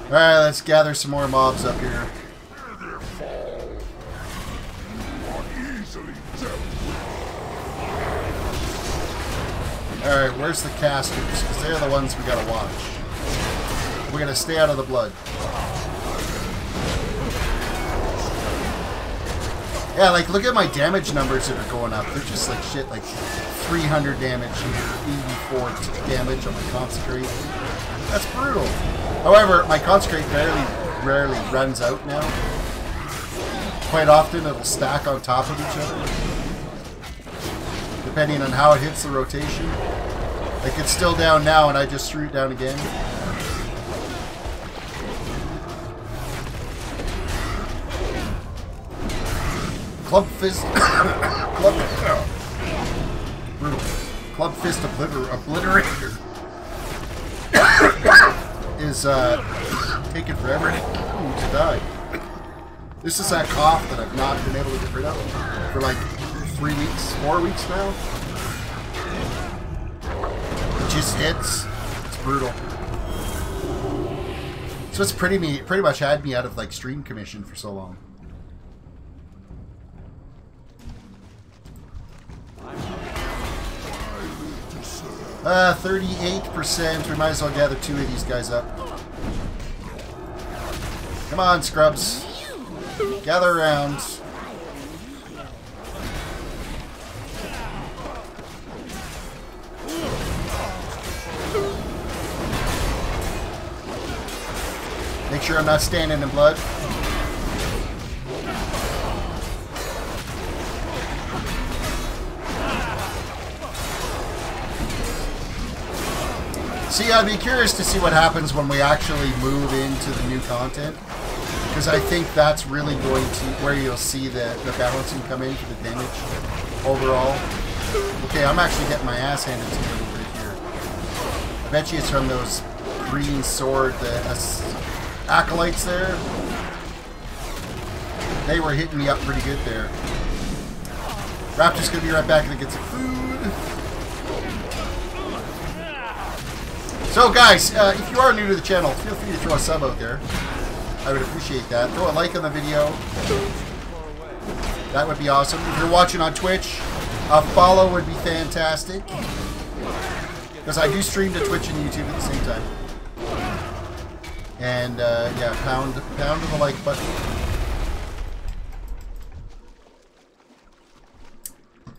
A: Alright, let's gather some more mobs up here. Alright, where's the casters? Because they're the ones we gotta watch. We're gonna stay out of the blood. Yeah, like, look at my damage numbers that are going up. They're just like shit, like 300 damage and 84 damage on my consecrate. That's brutal. However, my consecrate rarely runs out now. Quite often it'll stack on top of each other, depending on how it hits the rotation. Like it's still down now and I just threw it down again. Club Fist Club Fist Obliterator is taking forever to die. This is that cough that I've not been able to get rid of for like 3 weeks, 4 weeks now. It just hits. It's brutal. So it's pretty much had me out of like stream commission for so long. 38%. We might as well gather 2 of these guys up. Come on, scrubs. Gather around. Make sure I'm not standing in blood. See, I'd be curious to see what happens when we actually move into the new content, because I think that's really going to where you'll see the balancing come in for the damage overall. Okay, I'm actually getting my ass handed to me a little bit here. I bet you it's from those green sword, the acolytes there. They were hitting me up pretty good there. Raptor's gonna be right back and get some food. So guys, if you are new to the channel, feel free to throw a sub out there. I would appreciate that. Throw a like on the video. That would be awesome. If you're watching on Twitch, A follow would be fantastic. Because I do stream to Twitch and YouTube at the same time. And yeah, pound the like button.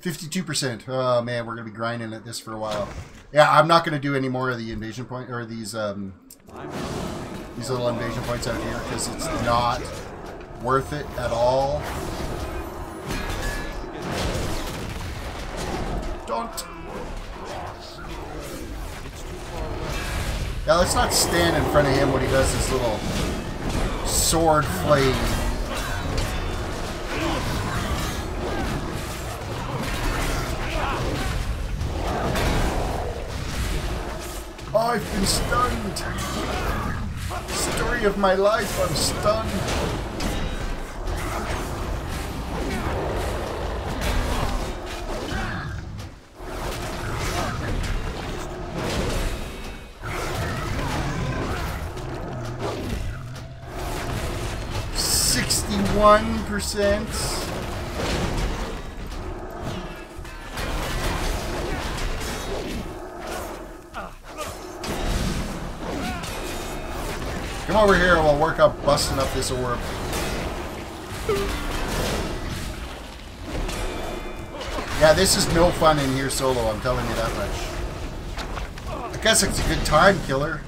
A: 52%. Oh man, we're gonna be grinding at this for a while. Yeah, I'm not gonna do any more of the invasion point or these little invasion points out here because it's not worth it at all. Don't. Yeah, let's not stand in front of him when he does this little sword flame. Oh, I've been stunned. Story of my life, I'm stunned. %. Come over here and we'll work up busting up this orb. Yeah, this is no fun in here solo, I'm telling you that much. I guess it's a good time killer.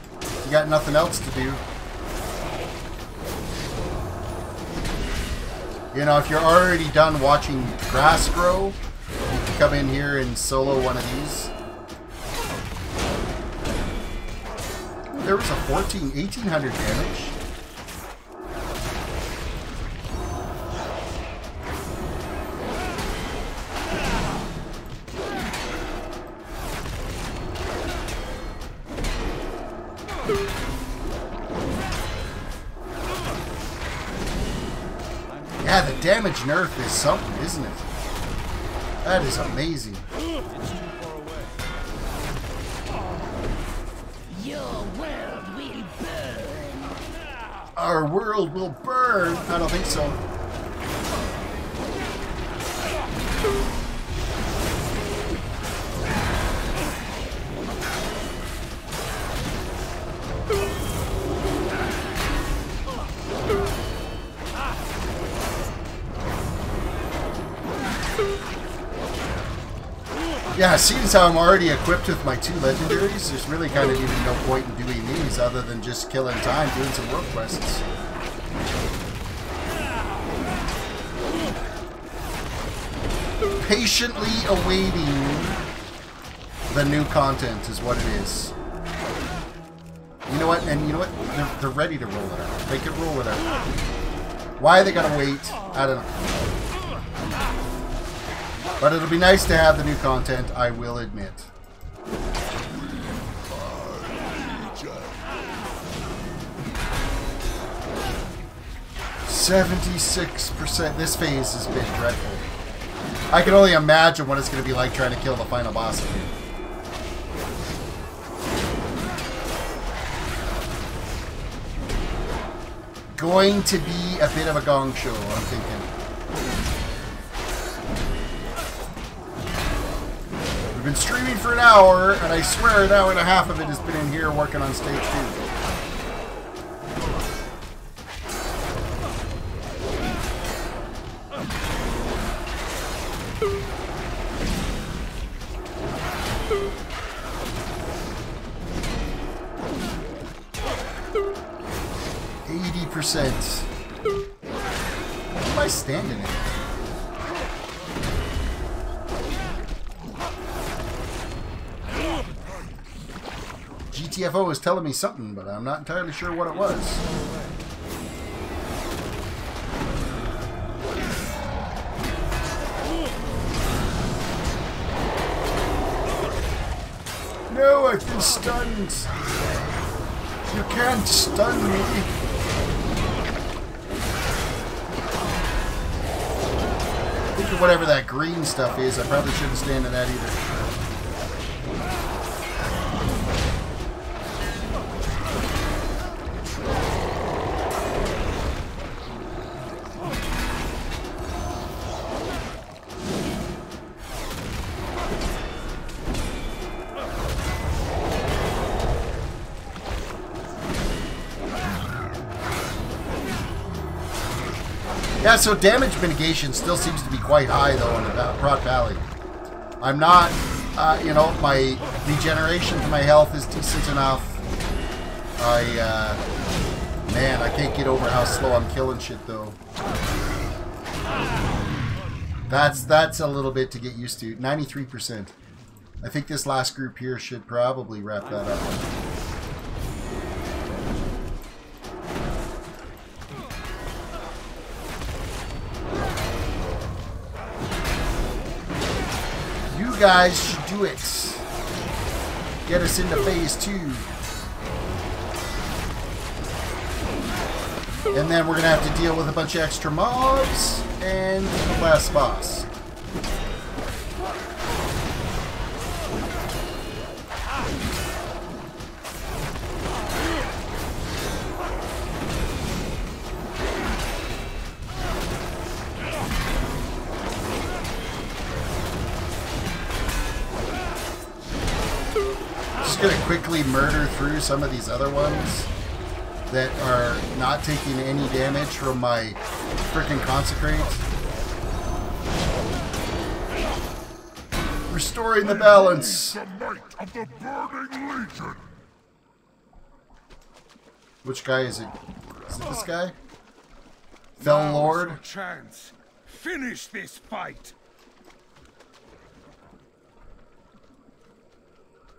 A: You got nothing else to do. You know, if you're already done watching grass grow, you can come in here and solo one of these. There was a 1800 damage. Yeah, the damage nerf is something, isn't it? That is amazing.
I: Your world will burn.
A: Our world will burn. I don't think so. Yeah, seeing as how I'm already equipped with my 2 legendaries, there's really kind of even no point in doing these other than just killing time doing some world quests. Patiently awaiting the new content is what it is. You know what? And you know what? They're ready to roll it out. They can roll it out. Why they gotta wait? I don't know. But it'll be nice to have the new content, I will admit. %. This phase has been dreadful. I can only imagine what it's going to be like trying to kill the final boss again. Going to be a bit of a gong show, I'm thinking. We've been streaming for an hour, and I swear an hour and a half of it has been in here working on stage 2. %. What am I standing in? GTFO is telling me something, but I'm not entirely sure what it was. No, I've been stunned. You can't stun me. Think of whatever that green stuff is. I probably shouldn't stand in that either. Yeah, so damage mitigation still seems to be quite high, though, in Rot Valley. I'm not, you know, my regeneration for my health is decent enough. Man, I can't get over how slow I'm killing shit, though. That's a little bit to get used to. 93%. I think this last group here should probably wrap that up. You guys should do it. Get us into phase 2. And then we're going to have to deal with a bunch of extra mobs and the last boss. Just going to quickly murder through some of these other ones that are not taking any damage from my frickin' consecrates. Restoring the balance.
K: The might of the Burning Legion.
A: Which guy is it? Is it this guy? Fell Lord?
K: Now's your chance. Finish this fight.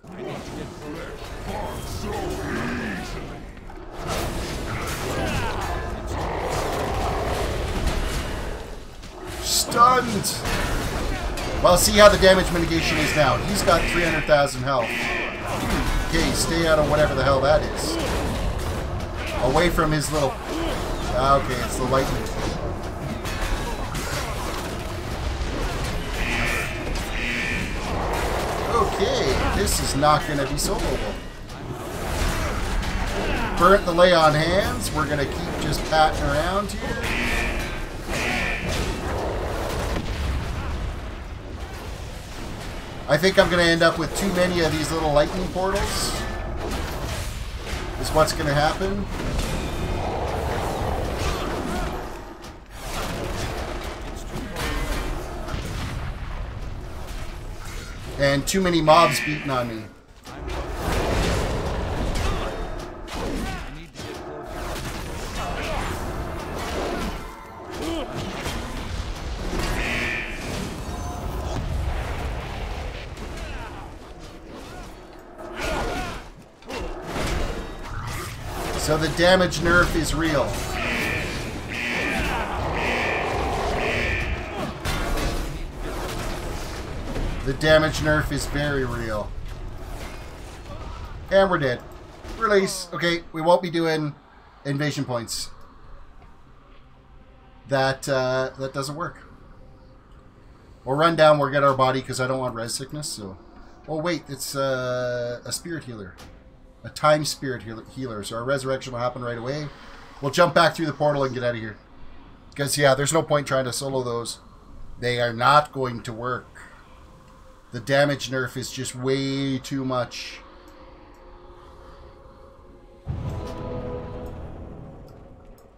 F: I need to get
K: Fought so easily.
A: Stunned! Well, see how the damage mitigation is now. He's got 300,000 health. Okay, stay out of whatever the hell that is. Away from his little... Okay, it's the lightning. Okay, this is not going to be soloable. Burnt the lay on hands. We're going to keep just patting around here. I think I'm going to end up with too many of these little lightning portals. Is what's going to happen. And too many mobs beating on me. So the damage nerf is real. The damage nerf is very real. And we're dead. Release. Okay, we won't be doing invasion points. That doesn't work. We'll run down, we'll get our body because I don't want res sickness. So, oh wait, it's a spirit healer. A time spirit healer, so our resurrection will happen right away. We'll jump back through the portal and get out of here. Because, yeah, there's no point trying to solo those. They are not going to work. The damage nerf is just way too much.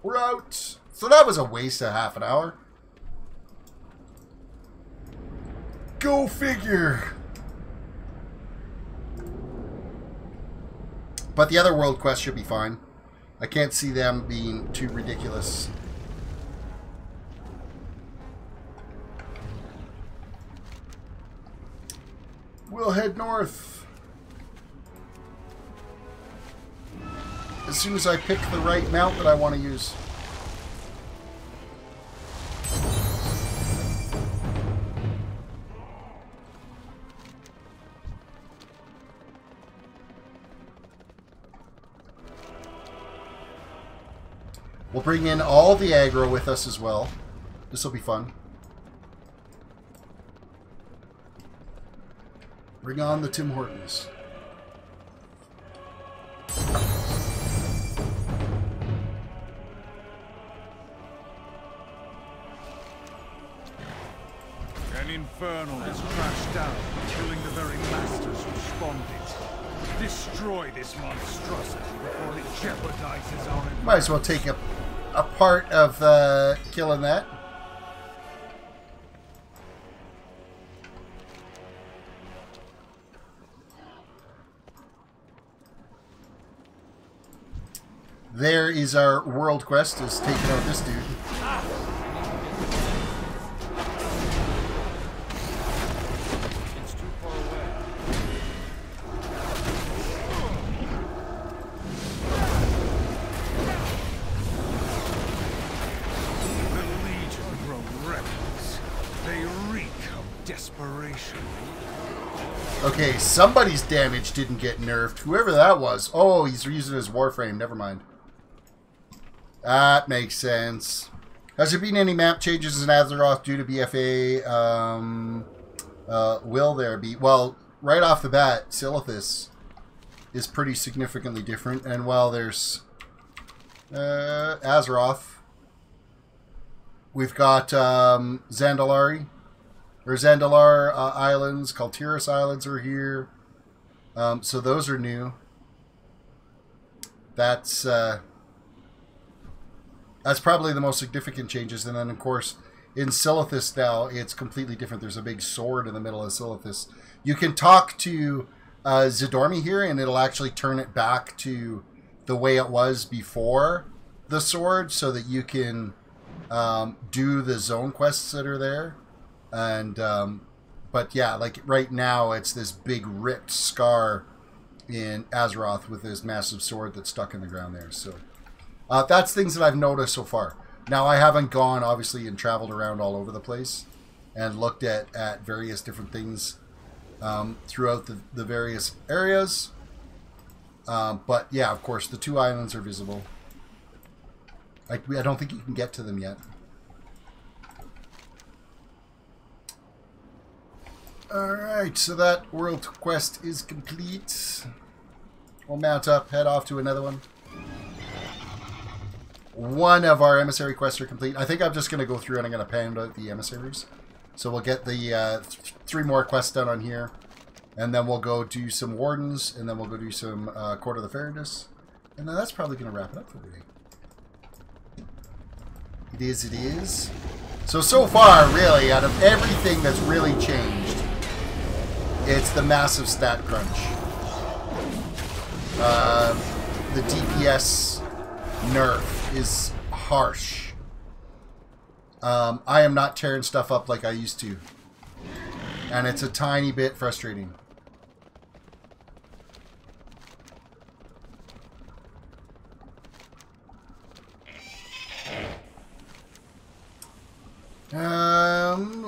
A: We're out. So that was a waste of half an hour. Go figure. But the other world quests should be fine. I can't see them being too ridiculous. We'll head north. As soon as I pick the right mount that I want to use. We'll bring in all the aggro with us as well. This will be fun. Bring on the Tim Hortons.
K: An infernal has crashed down, killing the very masters who spawned it. Destroy this monstrosity before it jeopardizes our...
A: Might as well take a a part of killing that. There is our world quest, is taking out this dude.
F: It's too far away. The Legion grow reckless. They reek of desperation.
A: Okay, somebody's damage didn't get nerfed. Whoever that was. Oh, he's using his Warframe. Never mind. That makes sense. Has there been any map changes in Azeroth due to BFA? Will there be? Well, right off the bat, Silithus is pretty significantly different. And while there's Azeroth, we've got Zandalar Islands, Kaltiris Islands are here. So those are new. That's probably the most significant changes. And then, of course, in Silithus now, it's completely different. There's a big sword in the middle of Silithus. You can talk to Zidormi here, and it'll actually turn it back to the way it was before the sword, so that you can do the zone quests that are there. And but yeah, like right now, it's this big ripped scar in Azeroth with this massive sword that's stuck in the ground there. So that's things that I've noticed so far. Now, I haven't gone, obviously, and traveled around all over the place and looked at various different things throughout the various areas. But yeah, of course, the 2 islands are visible. I don't think you can get to them yet. Alright, so that world quest is complete. We'll mount up, head off to another one. One of our emissary quests are complete. I think I'm just going to go through and I'm going to pound out the emissaries. So we'll get the 3 more quests done on here. And then we'll go do some wardens. And then we'll go do some Court of the Fairness. And then that's probably going to wrap it up for today. It is. So far, really, out of everything that's really changed, it's the massive stat crunch. The DPS nerf is harsh. I am not tearing stuff up like I used to. And it's a tiny bit frustrating.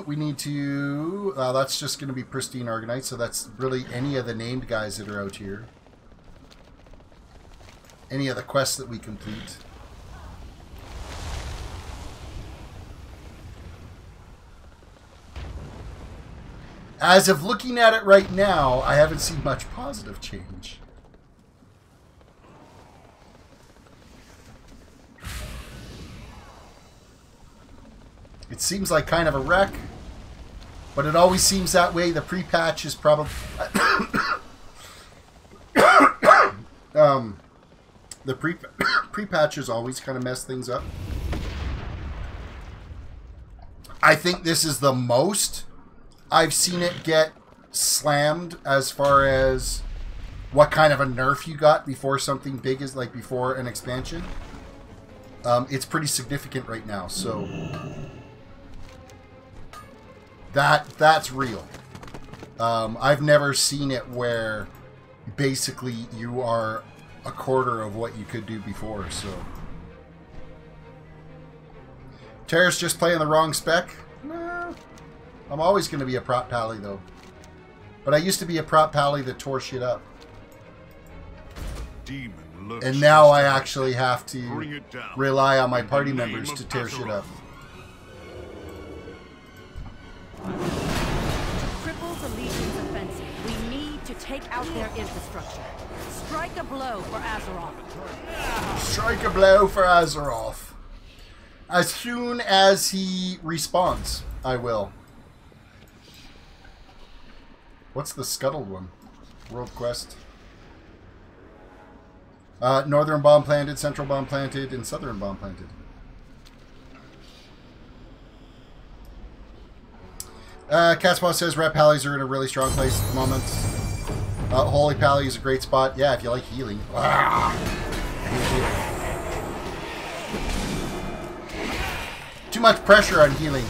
A: We need to... that's just going to be Pristine Argonite, so that's really any of the named guys that are out here. Any of the quests that we complete. As of looking at it right now, I haven't seen much positive change. It seems like kind of a wreck, but it always seems that way. The pre-patch is probably... the pre-patches always kind of mess things up. I think this is the most I've seen it get slammed as far as what kind of a nerf you got before something big is, like before an expansion. It's pretty significant right now, so that's real. I've never seen it where basically you are a quarter of what you could do before, so. Terris just playing the wrong spec? Nah. I'm always going to be a prop pally, though. But I used to be a prop pally that tore shit up. And now I actually have to rely on my party members to tear shit up.
L: To cripple the Legion's offensive, we need to take out their infrastructure. Strike a blow for Azeroth.
A: Strike a blow for Azeroth. As soon as he respawns, I will. What's the scuttled one? World quest. Northern bomb planted, central bomb planted, and southern bomb planted. Catspaw says red pallies are in a really strong place at the moment. Holy pally is a great spot. Yeah, if you like healing. Too much pressure on healing.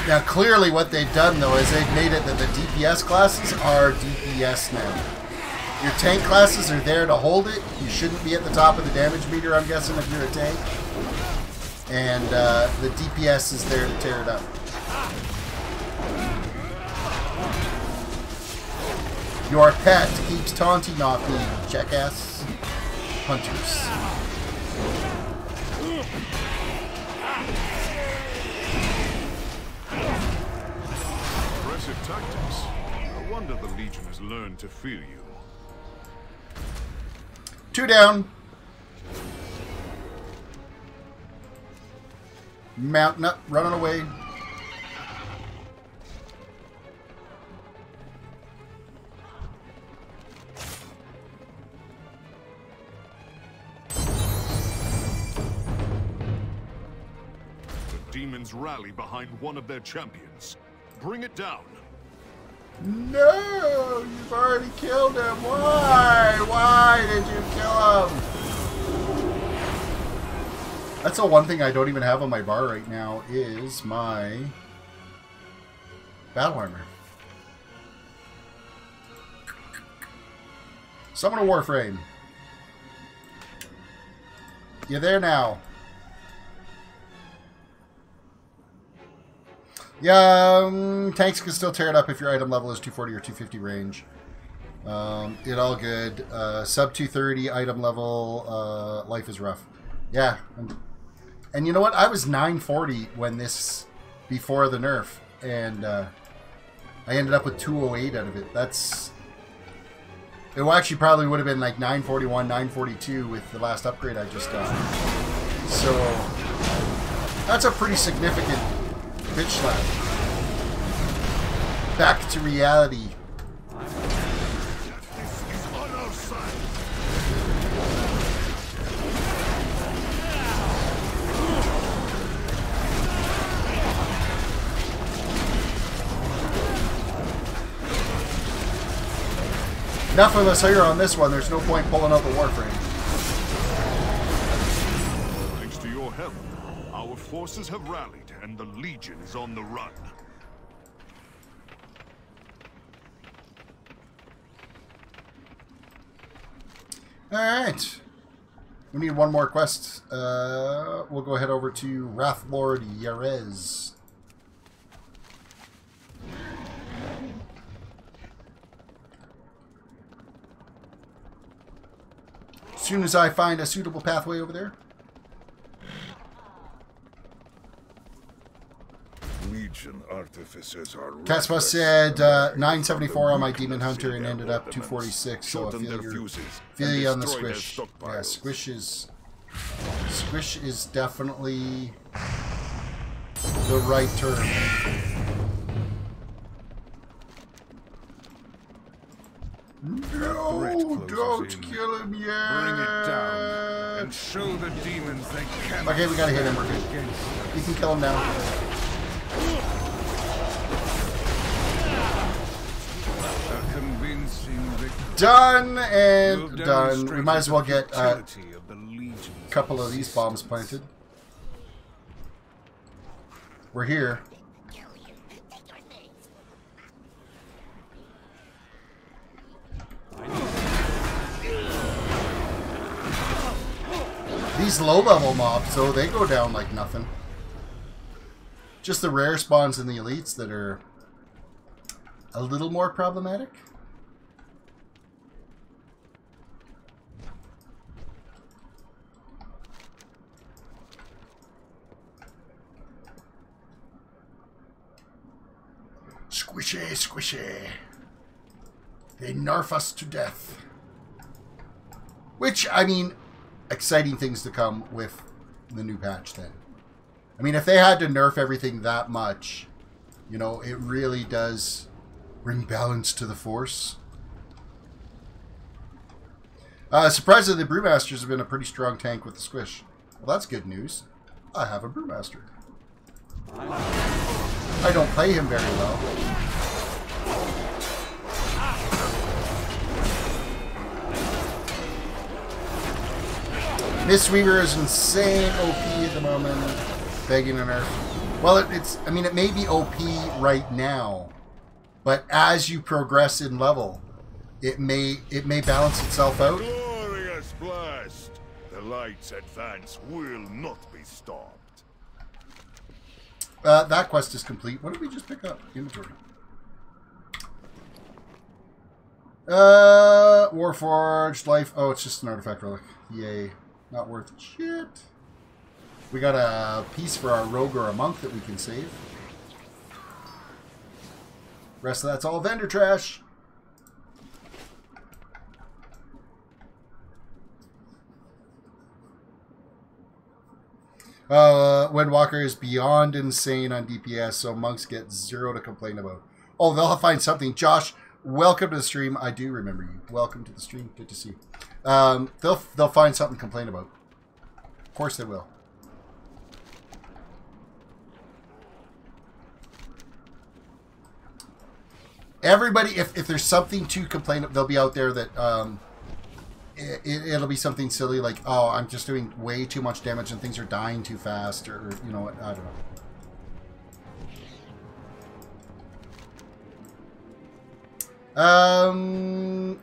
A: Now, clearly what they've done, though, is they've made it that the DPS classes are DPS now. Your tank classes are there to hold it. You shouldn't be at the top of the damage meter, I'm guessing, if you're a tank. And the DPS is there to tear it up. Your pet keeps taunting off me, jackass hunters.
F: Impressive tactics. No wonder the Legion has learned to fear you.
A: 2 down. Mountain up, running away.
F: The demons rally behind one of their champions. Bring it down.
A: No, you've already killed him. Why? Why did you kill him? That's the one thing I don't even have on my bar right now is my battle armor. Summon a Warframe. You there now? Yeah, tanks can still tear it up if your item level is 240 or 250 range. It all good. Sub 230 item level, life is rough. Yeah. And you know what? I was 940 when this, before the nerf, and I ended up with 208 out of it. That's, it actually probably would have been like 941, 942 with the last upgrade I just got. So, that's a pretty significant bitch slap. Back to reality. Enough of us here on this one. There's no point pulling out the Warframe.
F: Thanks to your help, our forces have rallied and the Legion is on the run.
A: Alright. We need one more quest. We'll go ahead over to Wrathlord Yarez. As soon as I find a suitable pathway over there.
F: Legion artificers are
A: Caspa said 974 on my Demon Hunter and ended up 246, so I feel you on the squish. Yeah, squish is definitely the right term. No, don't kill him yet.
F: Bring it down and show the demons they can.
A: Okay, we gotta hit him. We're good. You can kill him now. Done and done. We might as well get a couple of these bombs planted. We're here. These low-level mobs, though, they go down like nothing. Just the rare spawns and the elites that are a little more problematic. Squishy, squishy. They nerf us to death. Which, I mean, exciting things to come with the new patch then. I mean, if they had to nerf everything that much, You know, it really does bring balance to the Force. Surprisingly, the Brewmasters have been a pretty strong tank with the squish. Well, that's good news. I have a Brewmaster. I don't play him very well. Mistweaver is insane OP at the moment, begging a nerf. Well, I mean, it may be OP right now, but as you progress in level, it may balance itself out.
F: Glorious blast! The light's advance will not be stopped.
A: That quest is complete. What did we just pick up? Inventory. Warforged life. Oh, it's just an artifact relic. Yay. Not worth shit. We got a piece for our rogue or a monk that we can save. Rest of that's all vendor trash. Windwalker is beyond insane on DPS, so monks get 0 to complain about. Oh, they'll find something. Josh, welcome to the stream. I do remember you. Welcome to the stream. Good to see you. They'll find something to complain about. Of course they will. Everybody, if there's something to complain of, they'll be out there that it'll be something silly like, oh, I'm just doing way too much damage and things are dying too fast, or you know, I don't know.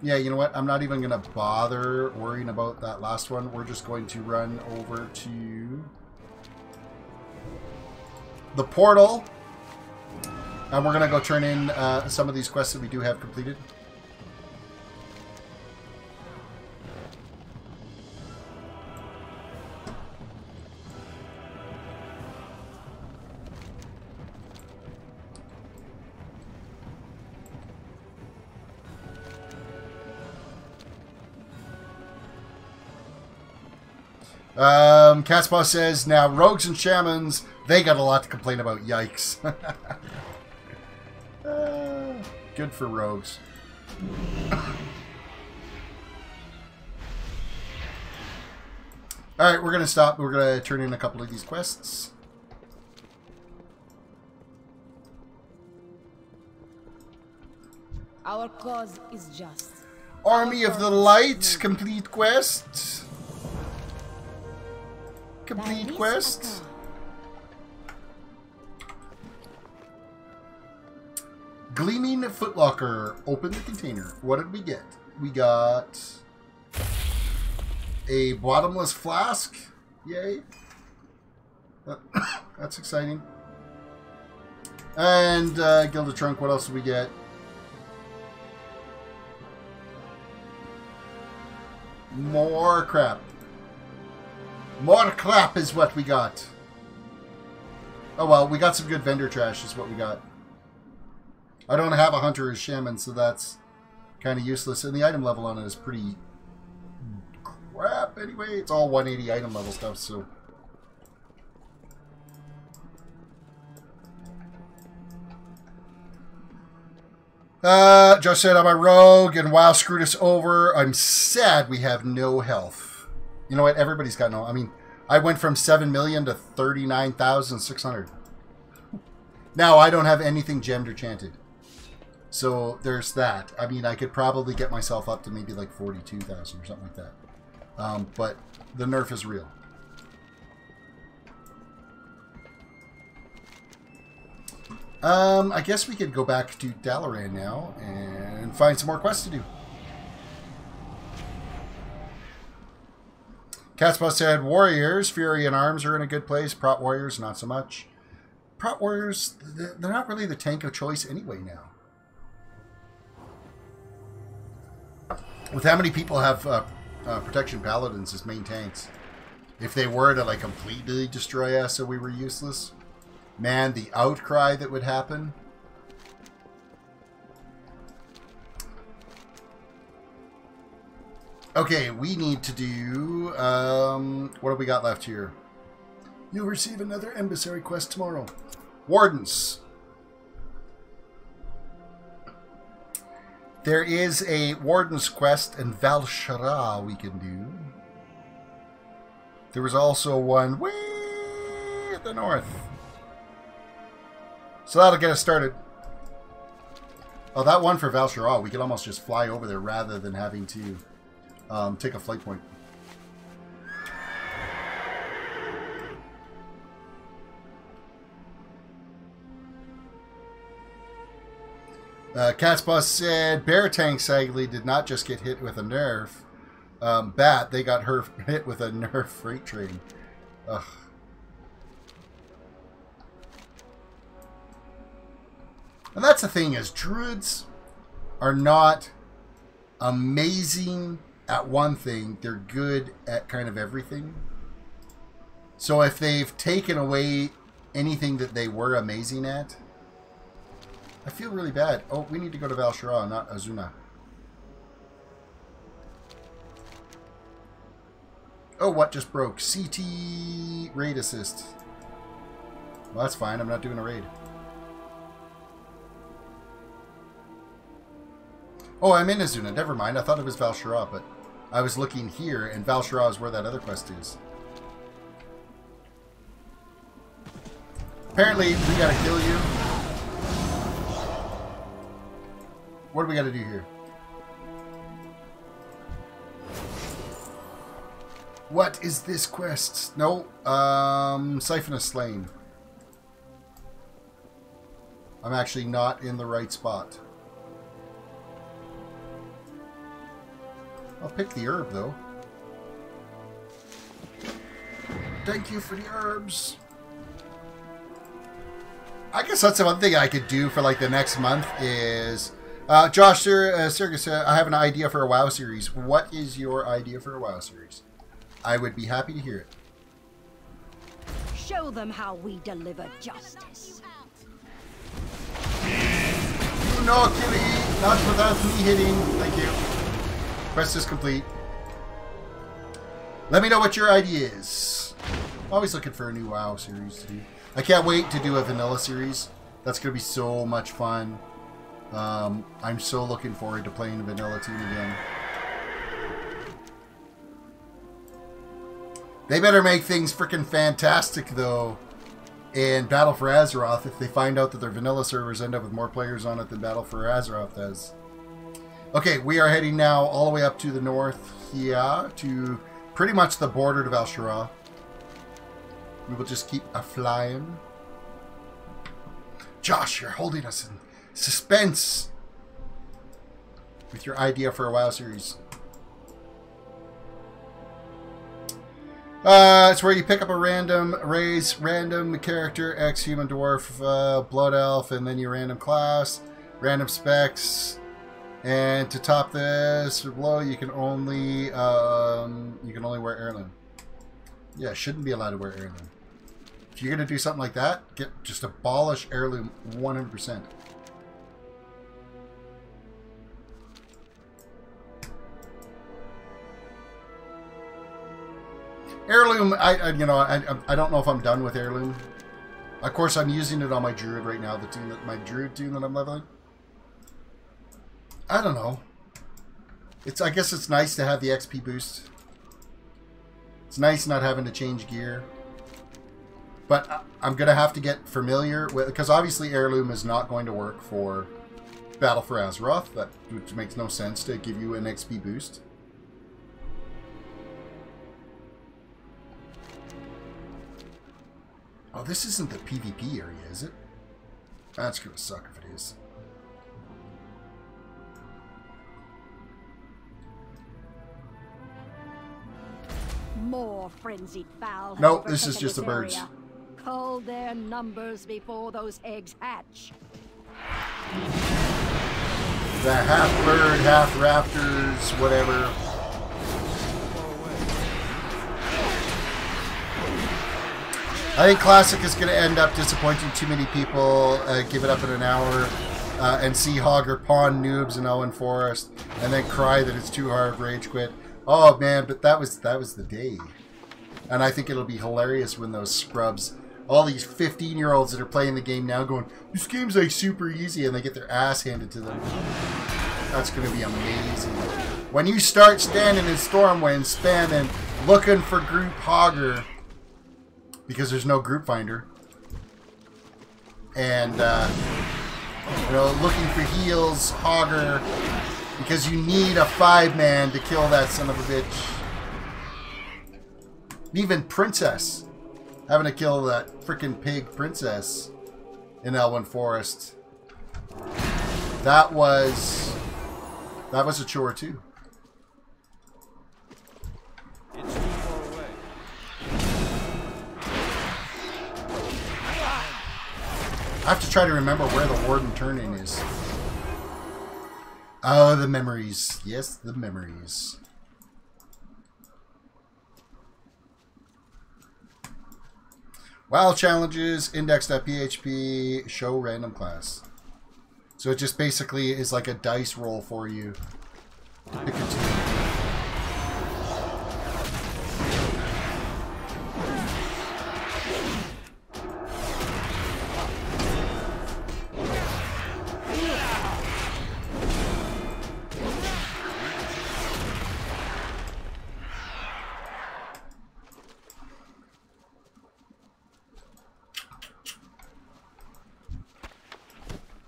A: Yeah, you know what? I'm not even gonna bother worrying about that last one. We're just going to run over to the portal, and we're gonna go turn in some of these quests that we do have completed. Catspaw says, now rogues and shamans, they got a lot to complain about. Yikes. Good for rogues. Alright, we're going to stop. We're going to turn in a couple of these quests.
I: Our cause is just.
A: Army of the Light, complete quest. Complete quest. Gleaming Footlocker. Open the container. What did we get? We got a bottomless flask. Yay. That's exciting. And Gilded Trunk. What else did we get? More crap. More crap is what we got. Oh well, we got some good vendor trash is what we got. I don't have a hunter as shaman, so that's kind of useless. And the item level on it is pretty crap anyway. It's all 180 item level stuff, so. Josh said I'm a rogue and WoW screwed us over. I'm sad we have no health. You know what? Everybody's got no. I mean, I went from 7 million to 39,600. Now I don't have anything gemmed or chanted. So there's that. I mean, I could probably get myself up to maybe like 42,000 or something like that. But the nerf is real. I guess we could go back to Dalaran now and find some more quests to do. Catspaw said, Warriors, Fury and Arms are in a good place. Prot Warriors, not so much. Prot Warriors, they're not really the tank of choice anyway now. With how many people have Protection Paladins as main tanks, if they were to like completely destroy us so we were useless, man, the outcry that would happen. Okay, we need to do, what have we got left here? You'll receive another emissary quest tomorrow. Wardens. There is a Warden's Quest in Val'sharah we can do. There was also one way at the north. So that'll get us started. Oh, that one for Val'sharah, we can almost just fly over there rather than having to take a flight point. Catspaw said, Bear Tank sadly did not just get hit with a nerf bat, they got hit with a nerf freight train. Ugh. And that's the thing is, druids are not amazing at one thing. They're good at kind of everything. So if they've taken away anything that they were amazing at, I feel really bad. Oh, we need to go to Val'sharah, not Azuna. Oh, what just broke? CT raid assist. Well, that's fine. I'm not doing a raid. Oh, I'm in Azuna. Never mind. I thought it was Val'sharah, but I was looking here, and Val'sharah is where that other quest is. Apparently, we gotta kill you. What do we gotta do here? What is this quest? No, Siphon is slain. I'm actually not in the right spot. I'll pick the herb, though. Thank you for the herbs. I guess that's the one thing I could do for, like, the next month is... Josh, Sergus, I have an idea for a WoW series. What is your idea for a WoW series? I would be happy to hear it.
L: Show them how we deliver justice.
A: No, Kitty! Not without me hitting. Thank you. Quest is complete. Let me know what your idea is. Always looking for a new WoW series to do. I can't wait to do a vanilla series. That's going to be so much fun. I'm so looking forward to playing the vanilla team again. They better make things freaking fantastic, though, in Battle for Azeroth if they find out that their vanilla servers end up with more players on it than Battle for Azeroth does. Okay, we are heading now all the way up to the north here, to pretty much the border to Val'sharah. We will just keep a-flying. Josh, you're holding us in suspense with your idea for a WoW series. It's where you pick up a random race, random character, X-Human, Dwarf, Blood Elf, and then your random class, random specs. And to top this or below, you can only wear heirloom. Yeah, shouldn't be allowed to wear heirloom. If you're gonna do something like that, just abolish heirloom 100%. Heirloom, I don't know if I'm done with heirloom. Of course, I'm using it on my druid right now, my druid team that I'm leveling. I don't know. I guess it's nice to have the XP boost. It's nice not having to change gear. But I'm gonna have to get familiar with, because obviously heirloom is not going to work for Battle for Azeroth, which makes no sense to give you an XP boost. Oh, this isn't the PvP area, is it? That's gonna suck if it is.
L: More frenzied fowl.
A: Nope, this is just the birds.
L: Cull their numbers before those eggs hatch.
A: The half bird, half raptors, whatever. I think Classic is going to end up disappointing too many people. Give it up in an hour and see Hogger pawn noobs in Owen Forest, and then cry that it's too hard, rage quit. Oh man, but that was the day. And I think it'll be hilarious when those scrubs, all these 15-year-olds that are playing the game now going, this game's like super easy, and they get their ass handed to them. That's going to be amazing. When you start standing in Stormwind, spanning, looking for group Hogger, because there's no group finder, and you know, looking for heals, Hogger, because you need a 5-man to kill that son of a bitch. Even Princess, having to kill that freaking pig Princess in Elwyn Forest. That was a chore too.
K: It's too far away.
A: I have to try to remember where the Warden turn-in is. Oh, the memories. Yes, the memories. WoW challenges, index.php, show random class. So it just basically is like a dice roll for you to pick a team.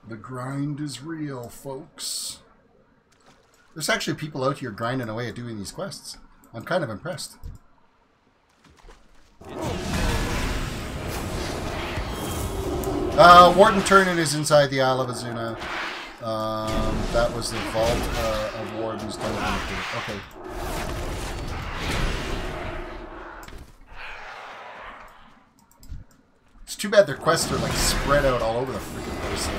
A: The grind is real, folks. There's actually people out here grinding away at doing these quests. I'm kind of impressed. Warden Turn-in is inside the Isle of Azuna. That was the vault of Warden's Dungeon. Okay. It's too bad their quests are like spread out all over the freaking place.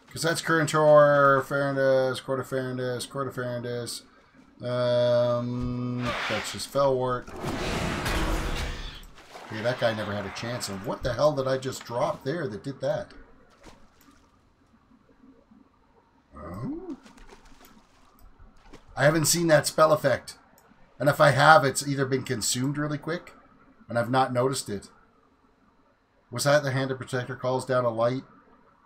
A: Because that's Currentor, Farandus, Court of Farandus, Court of Farandus. That's just Felwart. Okay, that guy never had a chance. And what the hell did I just drop there that did that? Oh? I haven't seen that spell effect. And if I have, it's either been consumed really quick, and I've not noticed it. Was that the Hand of Protector calls down a light?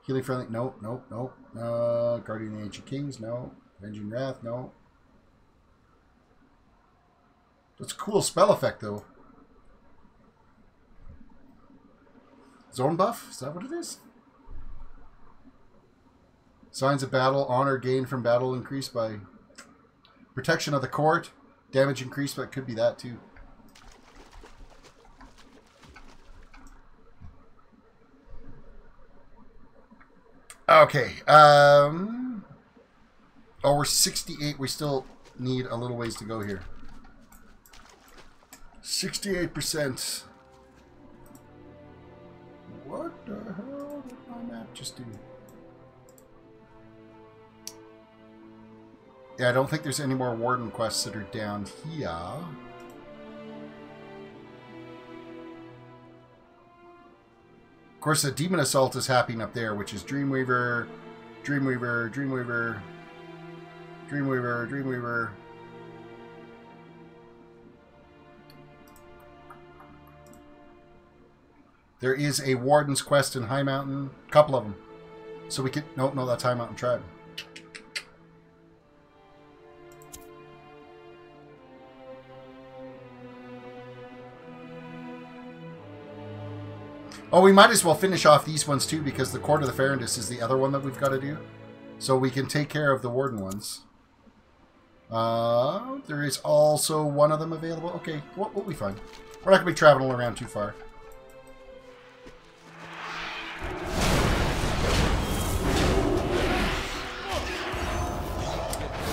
A: Healing friendly? Nope, nope, nope. Guardian of the Ancient Kings? No. Avenging Wrath? No. That's a cool spell effect, though. Zone buff? Is that what it is? Signs of battle. Honor gained from battle increased by... Protection of the court. Damage increased, but it could be that, too. Okay. Oh, we're 68. We still need a little ways to go here. 68%. What the hell did my map just do? Yeah, I don't think there's any more Warden quests that are down here. Of course, the Demon Assault is happening up there, which is Dreamweaver, Dreamweaver, Dreamweaver, Dreamweaver, Dreamweaver. There is a Warden's quest in High Mountain. A couple of them. So we could... No, that's High Mountain Tribe. Oh, we might as well finish off these ones too, because the Court of the Farandus is the other one that we've got to do. So we can take care of the Warden ones. There is also one of them available. Okay, we'll be fine. We're not going to be traveling around too far.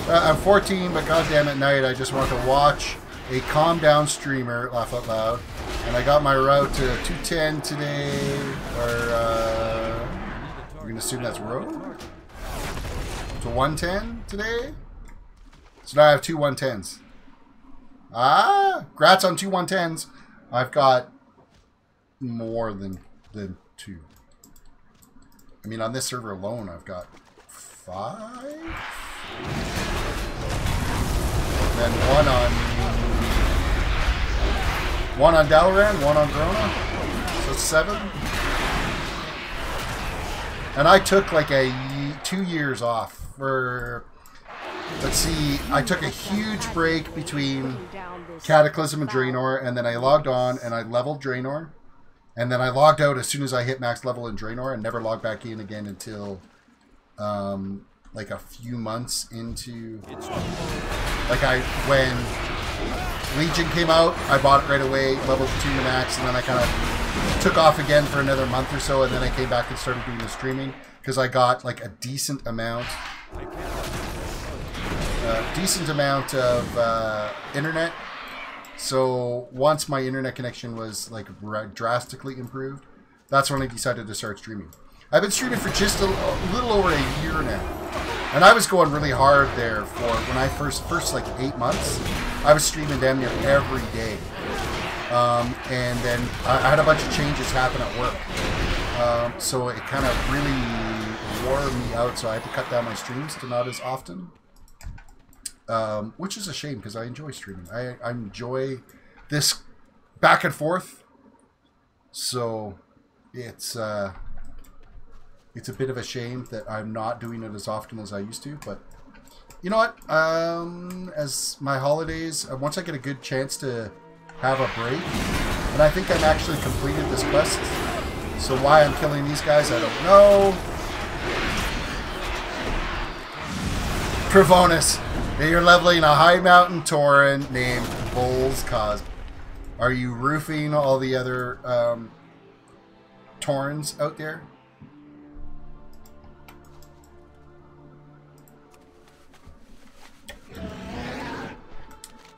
A: I'm 14, but goddamn at night I just want to watch a calm down streamer, laugh out loud. And I got my route to 210 today, or we're going to assume that's road? To 110 today? So now I have two 110s. Grats on two 110s. I've got more than two. I mean, on this server alone, I've got 5? Then one on... 1 on Dalaran, 1 on Verona. So 7. And I took like 2 years off for... Let's see, I took a huge break between Cataclysm and Draenor, and then I logged on and I leveled Draenor. And then I logged out as soon as I hit max level in Draenor and never logged back in again until like a few months into... Like when Legion came out, I bought it right away, leveled the 2 to max, and then I kind of took off again for another month or so, and then I came back and started doing the streaming because I got like a decent amount of internet. So once my internet connection was like drastically improved, that's when I decided to start streaming. I've been streaming for just a little over a year now. And I was going really hard there for when I first like 8 months. I was streaming damn near every day. And then I had a bunch of changes happen at work. So it kind of really wore me out. So I had to cut down my streams to not as often. Which is a shame because I enjoy streaming. I enjoy this back and forth. So it's a bit of a shame that I'm not doing it as often as I used to, but you know what? As my holidays, once I get a good chance to have a break, and I think I've actually completed this quest, so why I'm killing these guys, I don't know. Pravonus, you're leveling a high mountain Tauren named Bull's Cause. Are you roofing all the other Taurens out there?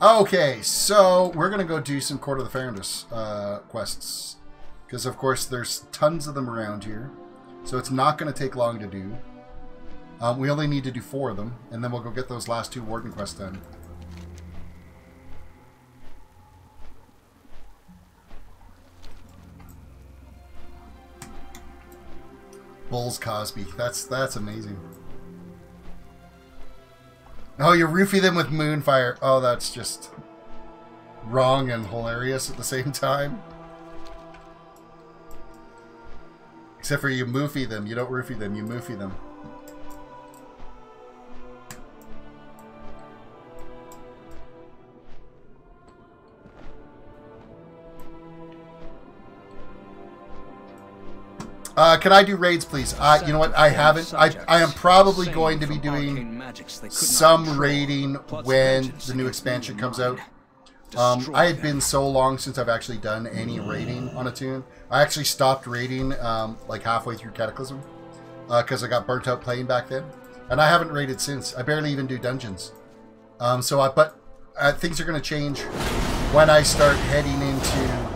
A: Okay, so we're going to go do some Court of the Founders quests. Because, of course, there's tons of them around here. So it's not going to take long to do. We only need to do 4 of them. And then we'll go get those last 2 Warden quests done. Bulls Cosby. That's amazing. Oh, you roofie them with Moonfire. Oh, that's just wrong and hilarious at the same time. Except for you moofie them. You don't roofie them, you moofie them. Can I do raids, please? You know what? I haven't. I am probably going to be doing some raiding when the new expansion comes out. I had been so long since I've actually done any raiding on a tune. I actually stopped raiding like halfway through Cataclysm because I got burnt out playing back then, and I haven't raided since. I barely even do dungeons. But things are going to change when I start heading into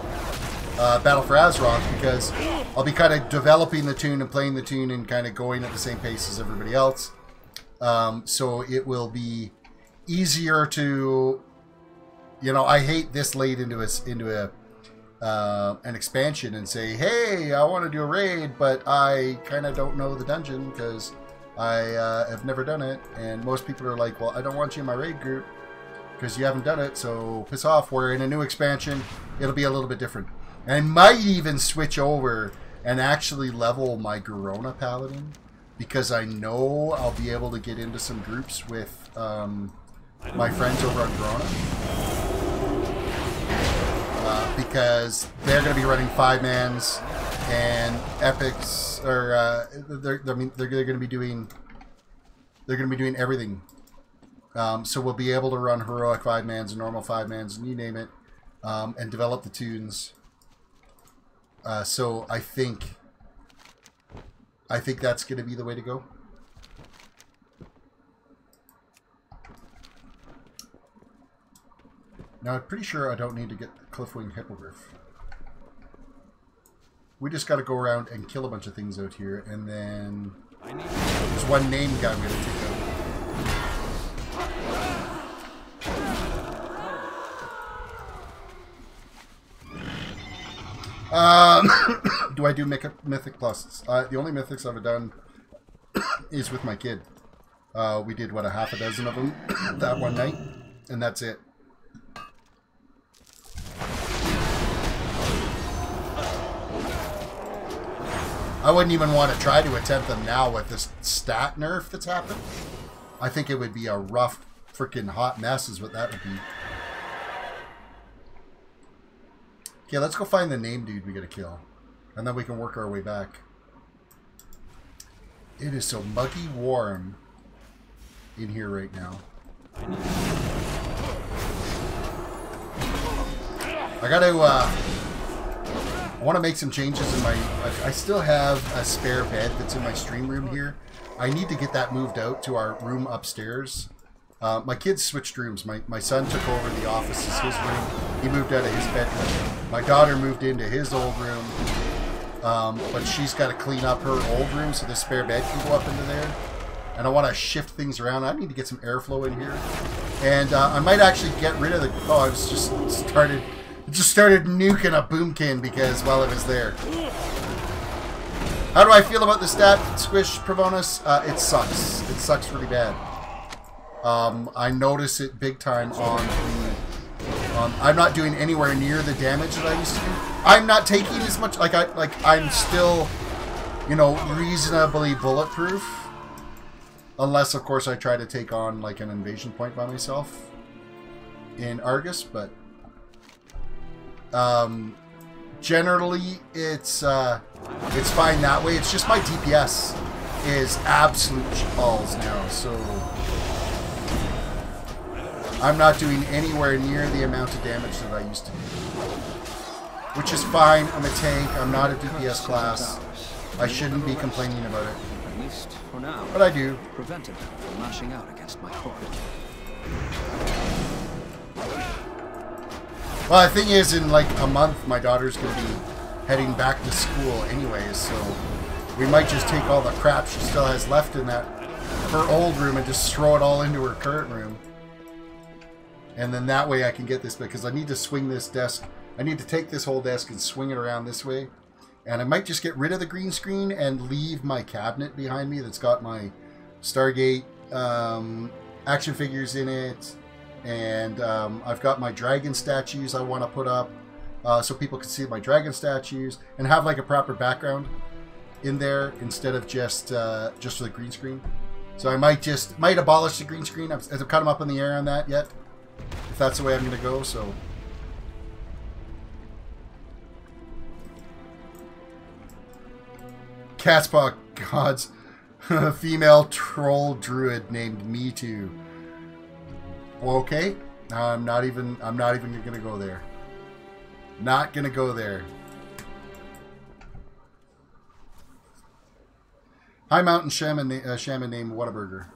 A: Battle for Azeroth, because I'll be kind of developing the tune and playing the tune and kind of going at the same pace as everybody else. So it will be easier to, you know, I hate this late into an expansion and say, hey, I want to do a raid, but I kind of don't know the dungeon because I have never done it. And most people are like, well, I don't want you in my raid group because you haven't done it, so piss off. Where in a new expansion, it'll be a little bit different. And I might even switch over and actually level my Garona Paladin, because I know I'll be able to get into some groups with my friends over on Garona. Because they're going to be running 5-mans and epics, or they're going to be doing everything. So we'll be able to run heroic 5-mans and normal 5-mans and you name it, and develop the tunes. So I think that's going to be the way to go. Now I'm pretty sure I don't need to get the Cliffwing Hippogriff. We just got to go around and kill a bunch of things out here, and then there's one name guy I'm going to take out. Do I do Mythic Plus? The only Mythics I've ever done is with my kid. We did, what, a half a dozen of them that one night, and that's it. I wouldn't even want to try to attempt them now with this stat nerf that's happened. I think it would be a rough, freaking hot mess is what that would be. Okay, let's go find the name dude we gotta kill. And then we can work our way back. It is so muggy warm in here right now. I gotta, I want to make some changes in my... I still have a spare bed that's in my stream room here. I need to get that moved out to our room upstairs. My kids switched rooms. My son took over the office as his room. He moved out of his bedroom. My daughter moved into his old room. But she's got to clean up her old room so the spare bed can go up into there. And I want to shift things around. I need to get some airflow in here. And I might actually get rid of the... Oh, I was just started nuking a boomkin because while it was there. How do I feel about the stat squish Pravonus? It sucks. It sucks really bad. I notice it big time on the... I'm not doing anywhere near the damage that I used to do. I'm not taking as much... I'm still, you know, reasonably bulletproof. Unless, of course, I try to take on, like, an invasion point by myself in Argus, but... generally, it's fine that way. It's just my DPS is absolute balls now, so... I'm not doing anywhere near the amount of damage that I used to do. Which is fine. I'm a tank. I'm not a DPS class. I shouldn't be complaining about it.
M: At least for now.
A: But I do.
M: Prevented them from lashing out against my horde.
A: Well, the thing is, in like a month, my daughter's going to be heading back to school anyways, so we might just take all the crap she still has left in her old room and just throw it all into her current room. And then that way I can get this, because I need to swing this desk. I need to take this whole desk and swing it around this way. And I might just get rid of the green screen and leave my cabinet behind me that's got my Stargate action figures in it. And I've got my dragon statues I want to put up so people can see my dragon statues and have like a proper background in there instead of just for the green screen. So I might abolish the green screen. I've kind of up in the air on that yet, if that's the way I'm going to go. So Catspaw gods, female troll druid named Me Too. Okay, I'm not even gonna go there. Not gonna go there. High Mountain Shaman named Whataburger.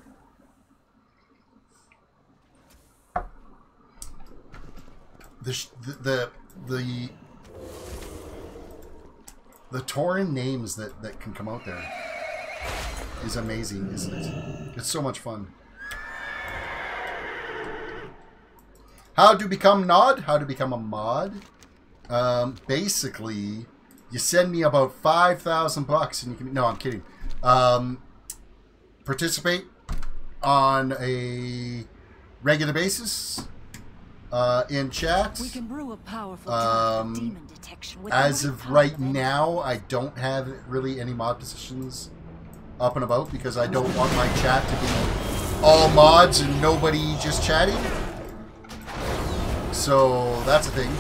A: The Tauren names that can come out there is amazing, isn't it? It's so much fun. How to become Nod? How to become a mod? Basically, you send me about $5,000 and you can... No, I'm kidding. Participate on a regular basis in chat.
L: We can brew a powerful demon detection with
A: as of right now, I don't have really any mod positions up and about because I don't want my chat to be all mods and nobody just chatting. So that's a thing.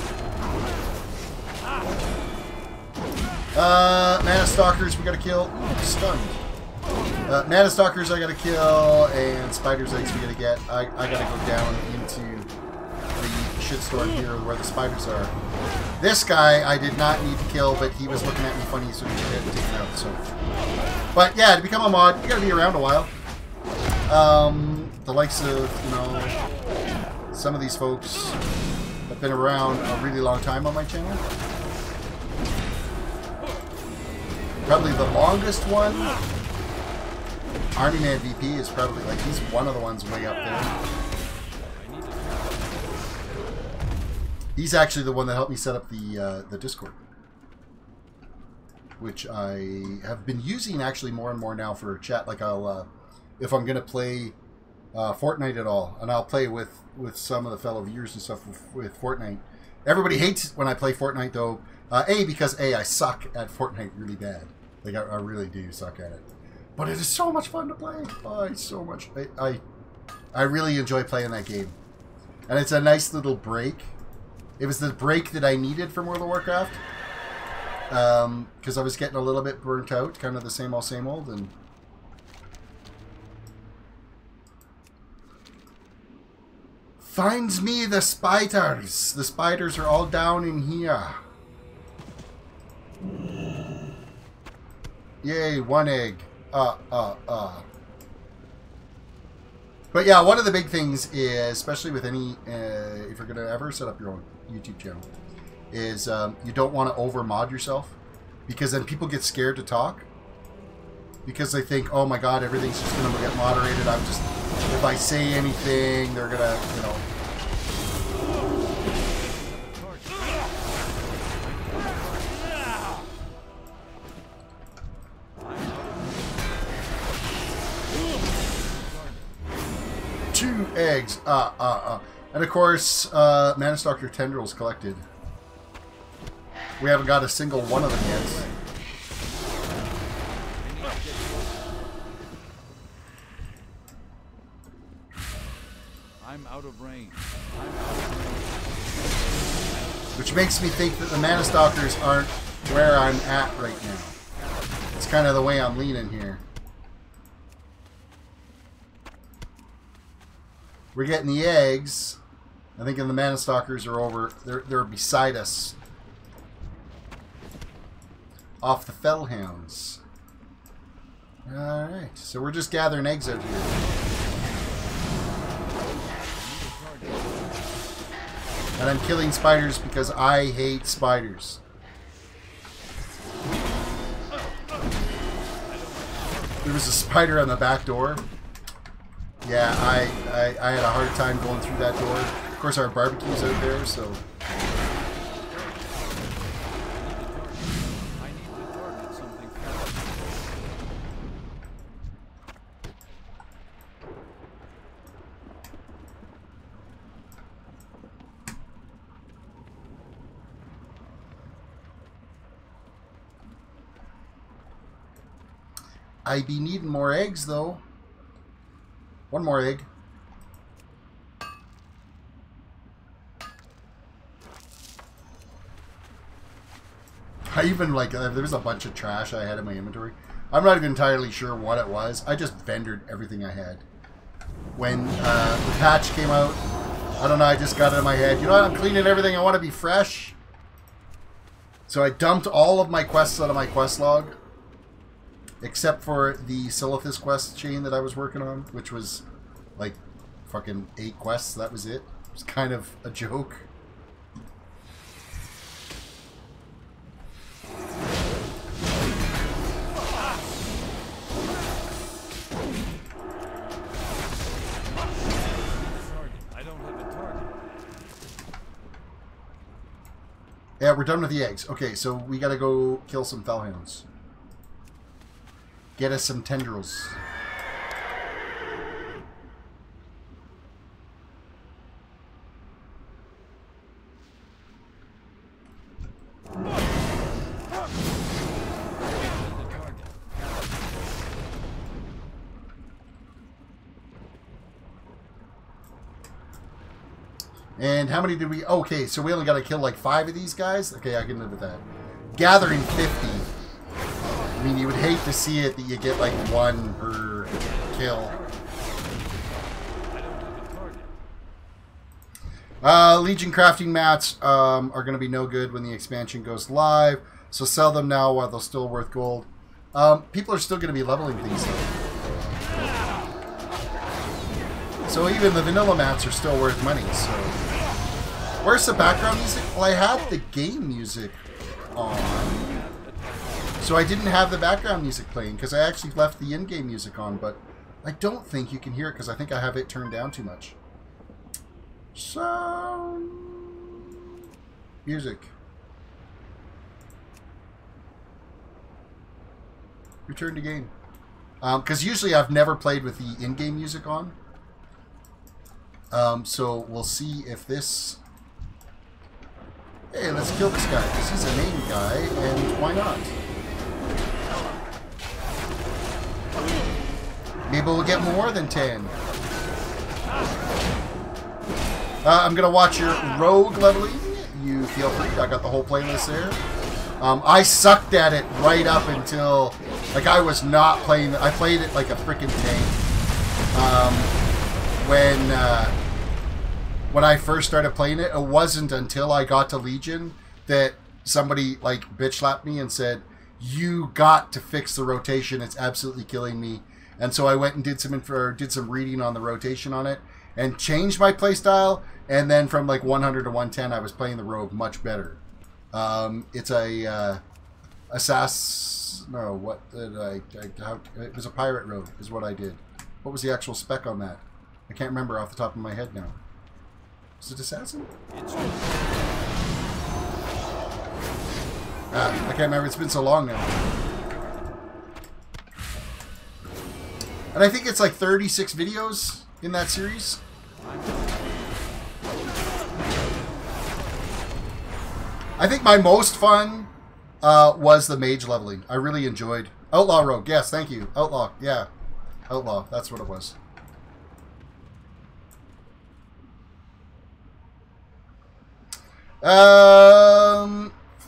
A: Mana Stalkers we gotta kill. Ooh, stunned. Mana Stalkers I gotta kill, and Spider's Eggs we gotta get. I gotta go down into the shitstorm here where the spiders are. This guy I did not need to kill, but he was looking at me funny, so he had to take him out. So, but yeah, to become a mod, you gotta be around a while. The likes of, you know, some of these folks have been around a really long time on my channel. Probably the longest one, Army Man VP, is probably like, he's one of the ones way up there. He's actually the one that helped me set up the Discord, which I have been using actually more and more now for chat. Like I'll, if I'm gonna play Fortnite at all, and I'll play with some of the fellow viewers and stuff with Fortnite. Everybody hates when I play Fortnite though. A, because A, I suck at Fortnite really bad. Like, I really do suck at it. But it is so much fun to play. Oh, it's so much. I really enjoy playing that game. And it's a nice little break. It was the break that I needed from World of Warcraft. Because I was getting a little bit burnt out. Kind of the same old. And finds me the spiders. The spiders are all down in here. Yay, 1 egg. But yeah, one of the big things is, especially with any, if you're going to ever set up your own YouTube channel, is you don't want to over-mod yourself. Because then people get scared to talk. Because they think, oh my god, everything's just going to get moderated. I'm just, if I say anything, they're going to, you know. Eggs. And of course, Mana Stalker tendrils collected. We haven't got a single one of them yet.
K: I'm out of range.
A: Which makes me think that the Mana Stalkers aren't where I'm at right now. It's kind of the way I'm leaning here. We're getting the eggs. I think the Mana Stalkers are over. They're beside us. Off the Fellhounds. Alright. So we're just gathering eggs out here. And I'm killing spiders because I hate spiders. There was a spider on the back door. Yeah, I had a hard time going through that door. Of course, our barbecue's out there, so... I be needing more eggs, though. One more egg. I even, like, there's a bunch of trash I had in my inventory. I'm not even entirely sure what it was. I just vendored everything I had. When the patch came out, I don't know, I just got it in my head. You know what? I'm cleaning everything. I want to be fresh. So I dumped all of my quests out of my quest log. Except for the Silithus quest chain that I was working on, which was like fucking 8 quests. That was it. It was kind of a joke. Yeah, we're done with the eggs. Okay, so we gotta go kill some Fellhounds. Get us some tendrils. And how many did we... Okay, so we only got to kill like 5 of these guys? Okay, I can live with that. Gathering 50. I mean, you would hate to see it that you get like 1 per kill. Legion crafting mats are going to be no good when the expansion goes live. So sell them now while they're still worth gold. People are still going to be leveling these though. So even the vanilla mats are still worth money. So where's the background music? Well, I had the game music on. So I didn't have the background music playing because I actually left the in-game music on, but I don't think you can hear it because I think I have it turned down too much. So... music. Return to game. Because usually I've never played with the in-game music on. So we'll see if this... Hey, let's kill this guy because he's a main guy, and why not? Maybe we'll get more than 10. I'm going to watch your rogue leveling. You feel free. I got the whole playlist there. I sucked at it right up until... Like, I was not playing... I played it like a freaking tank. When I first started playing it, it wasn't until I got to Legion that somebody, like, bitch slapped me and said, you got to fix the rotation. It's absolutely killing me. And so I went and did some reading on the rotation on it and changed my playstyle. And then from like 100 to 110, I was playing the rogue much better. It's a no, what did it was a pirate rogue is what I did. What was the actual spec on that? I can't remember off the top of my head now. Is it assassin? I can't remember. It's been so long now. And I think it's like 36 videos in that series. I think my most fun was the mage leveling. I really enjoyed. Outlaw Rogue. Yes, thank you. Outlaw. Yeah. Outlaw. That's what it was.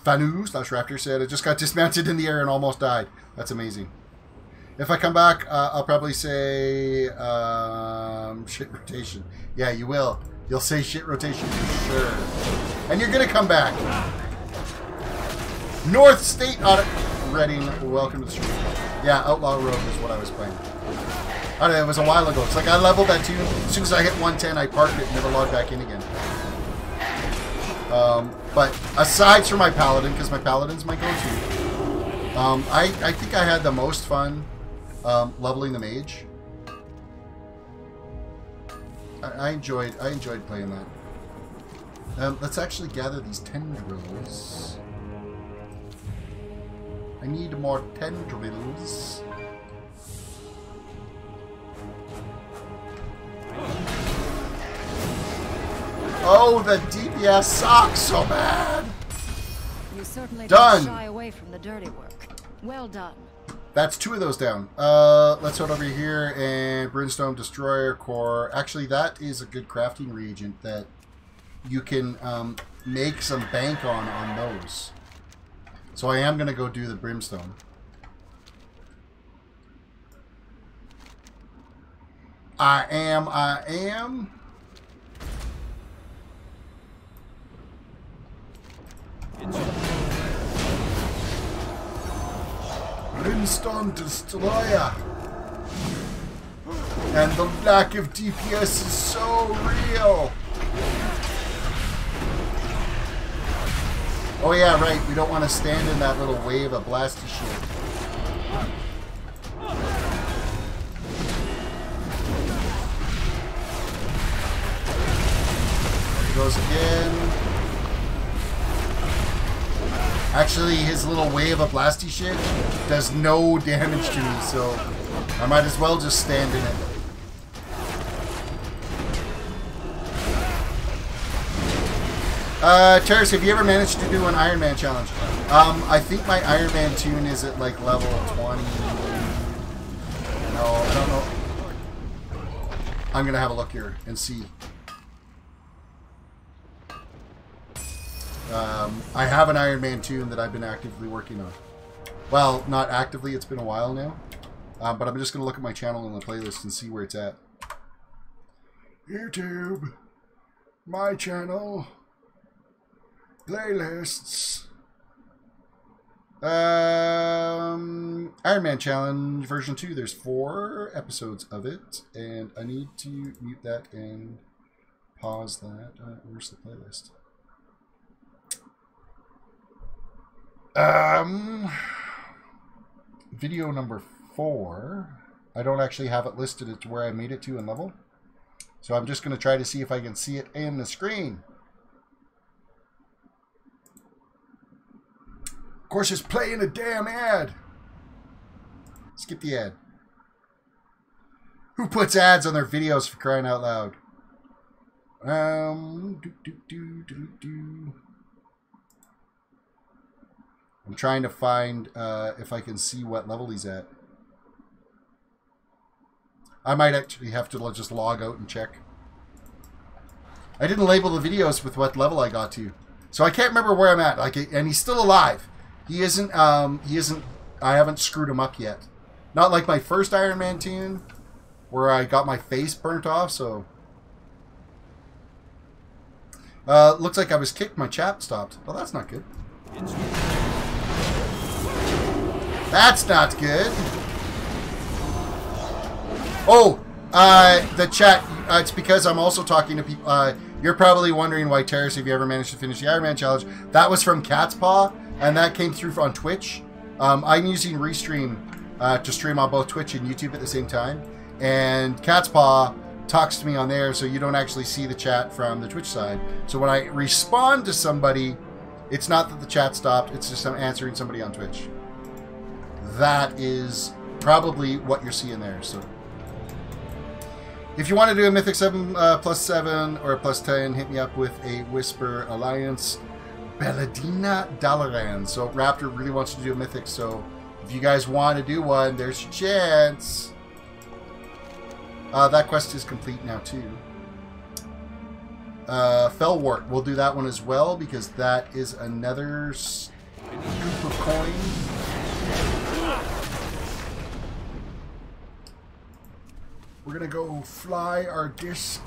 A: Fanu/Raptor said, I just got dismounted in the air and almost died. That's amazing. If I come back, I'll probably say shit rotation. Yeah, you will. You'll say shit rotation for sure. And you're going to come back. North State Audit Reading, welcome to the stream. Yeah, Outlaw Rogue is what I was playing. I don't know, it was a while ago. It's like I leveled that tune. As soon as I hit 110, I parked it and never logged back in again. But aside from my Paladin, because my Paladin's my go-to, I think I had the most fun leveling the mage. I enjoyed playing that. Let's actually gather these tendrils. I need more tendrils. Oh, the DPS sucks so bad.
L: You certainly
A: done.
L: Don't shy away from the dirty work. Well done.
A: That's 2 of those down. Let's head over here and Brimstone Destroyer Core. Actually, that is a good crafting reagent that you can make some bank on those. So I am going to go do the Brimstone. I am. Brimstone Destroyer. And the lack of DPS is so real. Oh yeah, right. We don't want to stand in that little wave of blasty shit. There he goes again. Actually, his little wave of blasty shit does no damage to me, so I might as well just stand in it. Terris, have you ever managed to do an Iron Man challenge? I think my Iron Man tune is at like level 20. No, I don't know. I'm gonna have a look here and see. I have an Iron Man tune that I've been actively working on. Well, not actively, it's been a while now. But I'm just going to look at my channel in the playlist and see where it's at. YouTube. My channel. Playlists. Iron Man Challenge version 2. There's 4 episodes of it. And I need to mute that and pause that. Where's the playlist? Video number 4. I don't actually have it listed as to where I made it to in level. So I'm just going to try to see if I can see it in the screen. Of course, it's playing a damn ad. Skip the ad. Who puts ads on their videos, for crying out loud? I'm trying to find if I can see what level he's at. I might actually have to just log out and check. I didn't label the videos with what level I got to, so I can't remember where I'm at. Like, and he's still alive. He isn't. He isn't. I haven't screwed him up yet. Not like my first Iron Man tune, where I got my face burnt off. So, looks like I was kicked. My chat stopped. Well, that's not good. That's not good. Oh, the chat. It's because I'm also talking to people. You're probably wondering why, Terris, have you ever managed to finish the Iron Man challenge? That was from Cat's Paw, and that came through on Twitch. I'm using Restream to stream on both Twitch and YouTube at the same time. And Cat's Paw talks to me on there, so you don't actually see the chat from the Twitch side. So when I respond to somebody, it's not that the chat stopped, it's just I'm answering somebody on Twitch. That is probably what you're seeing there. So if you want to do a Mythic 7 plus 7 or a plus 10, hit me up with a Whisper Alliance. Belladina Dalaran. So Raptor really wants to do a Mythic, so if you guys want to do one, there's your chance. That quest is complete now too. Fellwort, we'll do that one as well because that is another scoop of coin. We're gonna go fly our disc.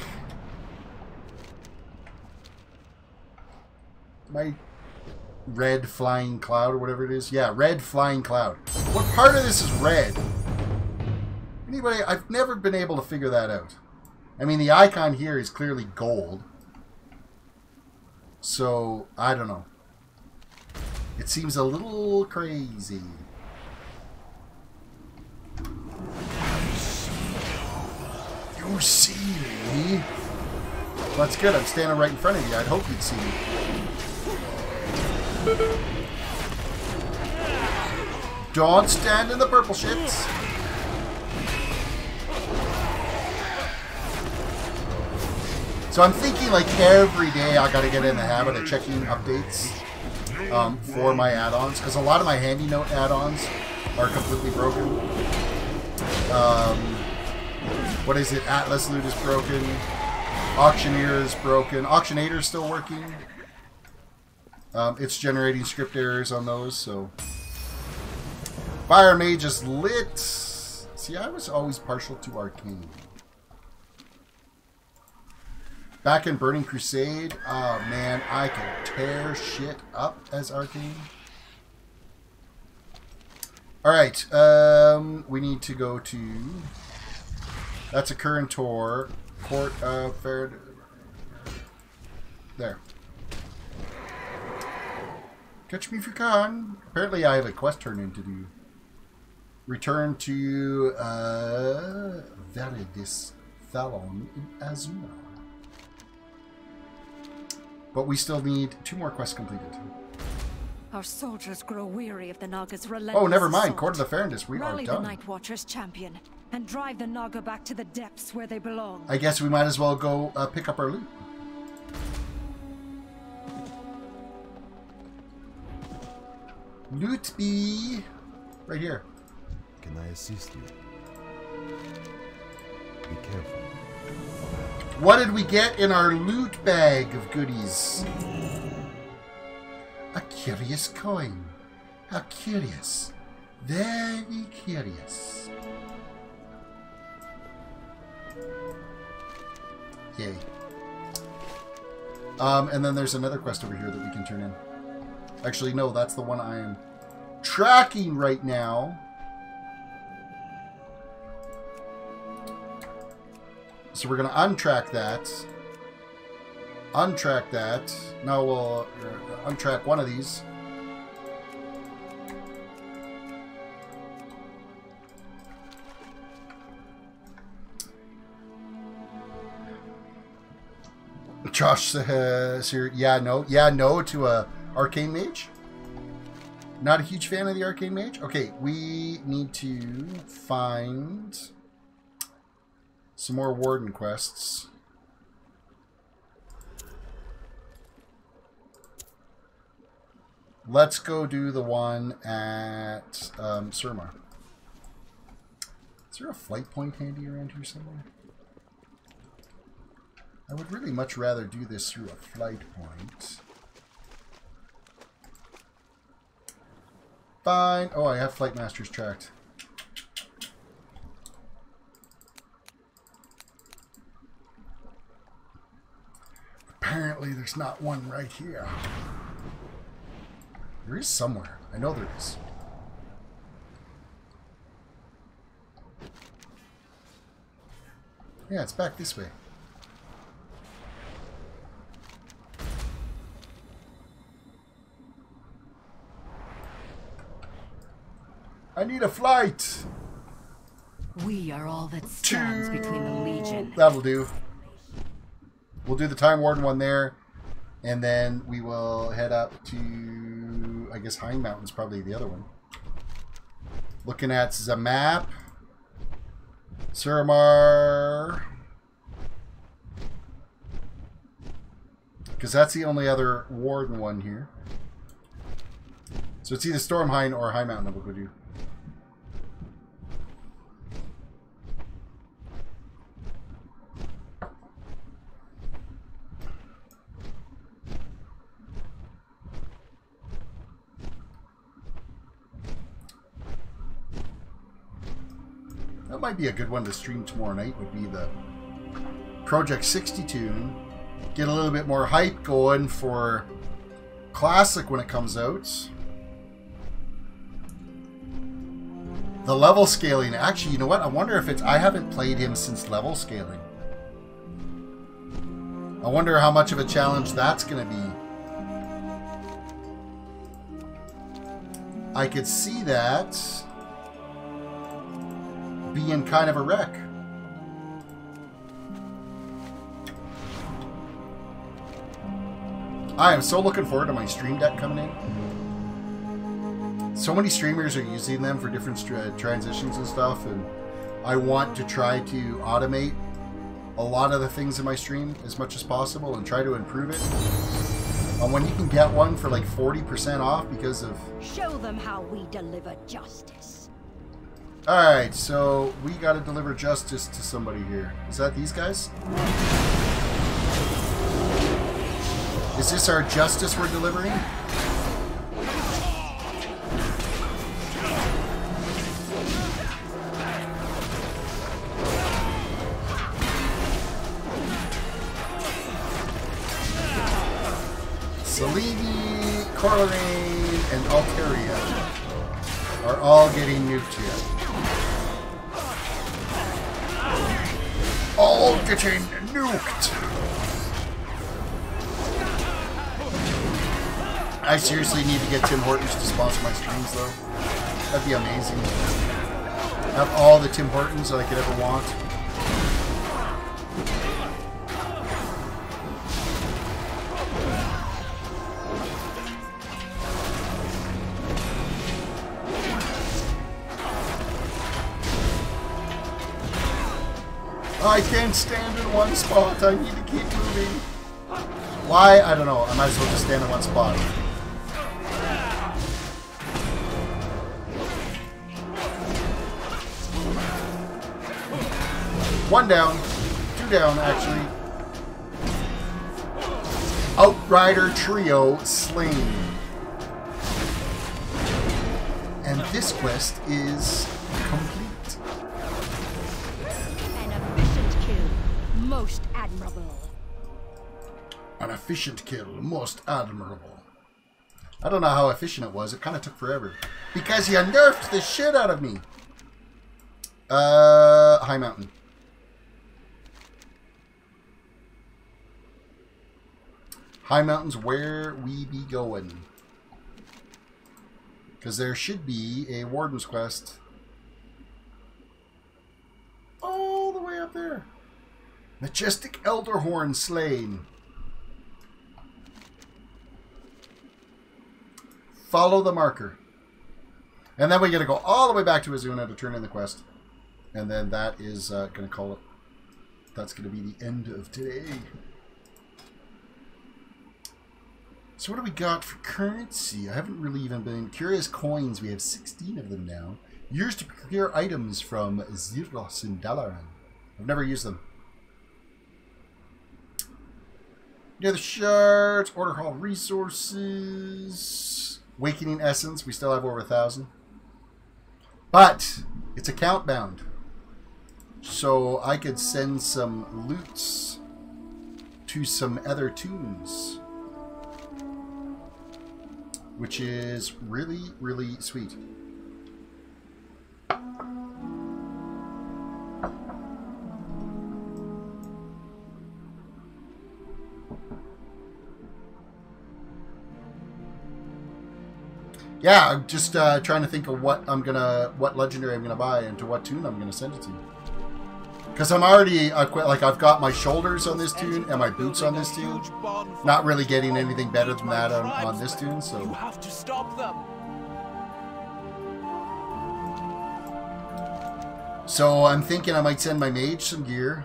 A: My red flying cloud or whatever it is. Yeah, red flying cloud. What part of this is red? Anybody? I've never been able to figure that out. I mean, the icon here is clearly gold. So, I don't know. It seems a little crazy. You see me? Well, that's good. I'm standing right in front of you. I'd hope you'd see me. Don't stand in the purple shits. So I'm thinking like every day I gotta get in the habit of checking updates for my add-ons, because a lot of my handy note add-ons are completely broken. What is it? Atlas Loot is broken. Auctioneer is broken. Auctionator is still working. It's generating script errors on those, so. Fire Mage is lit. See, I was always partial to Arcane. Back in Burning Crusade, oh man, I could tear shit up as Arcane. Alright, we need to go to... That's a current tour. Court of Fair... There. Catch me if you can. Apparently I have a quest turn in to do. Return to Veridis Thalon in Azure. But we still need 2 more quests completed.
L: Our soldiers grow weary of the Naga's relentless
A: Oh, never mind.
L: assault.
A: Court of the Fairness. We
L: Rally
A: are done.
L: the Night Watcher's champion and drive the Naga back to the depths where they belong.
A: I guess we might as well go pick up our loot. Loot be right here.
D: Can I assist you? Be careful.
A: What did we get in our loot bag of goodies? A curious coin. How curious. Very curious. Yay. And then there's another quest over here that we can turn in. Actually, no, that's the one I am tracking right now. So we're going to untrack that. Untrack that. Now we'll untrack one of these. Josh says here, yeah, no to a Arcane Mage. Not a huge fan of the Arcane Mage. Okay, we need to find some more Warden quests. Let's go do the one at Surma. Is there a flight point handy around here somewhere? I would really much rather do this through a flight point. Fine. Oh, I have Flight Masters tracked. Apparently there's not one right here. There is somewhere. I know there is. Yeah, it's back this way. I need a flight.
L: We are all that stands between the Legion.
A: That'll do. We'll do the Time Warden one there, and then we will head up to, I guess, Hind Mountain's probably the other one. Looking at the map. Suramar. Because that's the only other Warden one here. So it's either Stormhind or High Mountain that we'll go do. That might be a good one to stream tomorrow night, would be the Project 62. Get a little bit more hype going for Classic when it comes out. The level scaling, actually, you know what? I wonder if it's... I haven't played him since level scaling. I wonder how much of a challenge that's going to be. I could see that being kind of a wreck. I am so looking forward to my stream deck coming in. So many streamers are using them for different transitions and stuff, and I want to try to automate a lot of the things in my stream as much as possible and try to improve it. And when you can get one for like 40% off because of...
L: Show them how we deliver justice.
A: Alright, so we got to deliver justice to somebody here. Is that these guys? Is this our justice we're delivering? Selene, Corlane, and Altaria are all getting nuked here. All getting nuked! I seriously need to get Tim Hortons to sponsor my streams, though. That'd be amazing. Have all the Tim Hortons that I could ever want. I can't stand in one spot. I need to keep moving. Why? I don't know. I might as well just stand in one spot. One down. Two down, actually. Outrider Trio slain. And this quest is complete.
L: An efficient kill, most admirable.
A: An efficient kill, most admirable. I don't know how efficient it was. It kind of took forever. Because you nerfed the shit out of me. High Mountain. High Mountain's where we be going. Because there should be a Warden's quest all the way up there. Majestic Elderhorn slain. Follow the marker. And then we got to go all the way back to Azuna to turn in the quest. And then that is going to call it. That's going to be the end of today. So what do we got for currency? I haven't really even been... Curious coins, we have 16 of them now. Used to procure items from Silithus in Dalaran. I've never used them. Near the shards, order hall resources, Awakening Essence, we still have over 1,000. But it's account bound. So I could send some loots to some other tunes. Which is really, really sweet. Yeah, I'm just trying to think of what legendary I'm gonna buy and to what tune I'm gonna send it to. Because I'm already like I've got my shoulders on this tune and my boots on this tune. Not really getting anything better than that on this tune, so.
N: You have to stop them.
A: So I'm thinking I might send my mage some gear.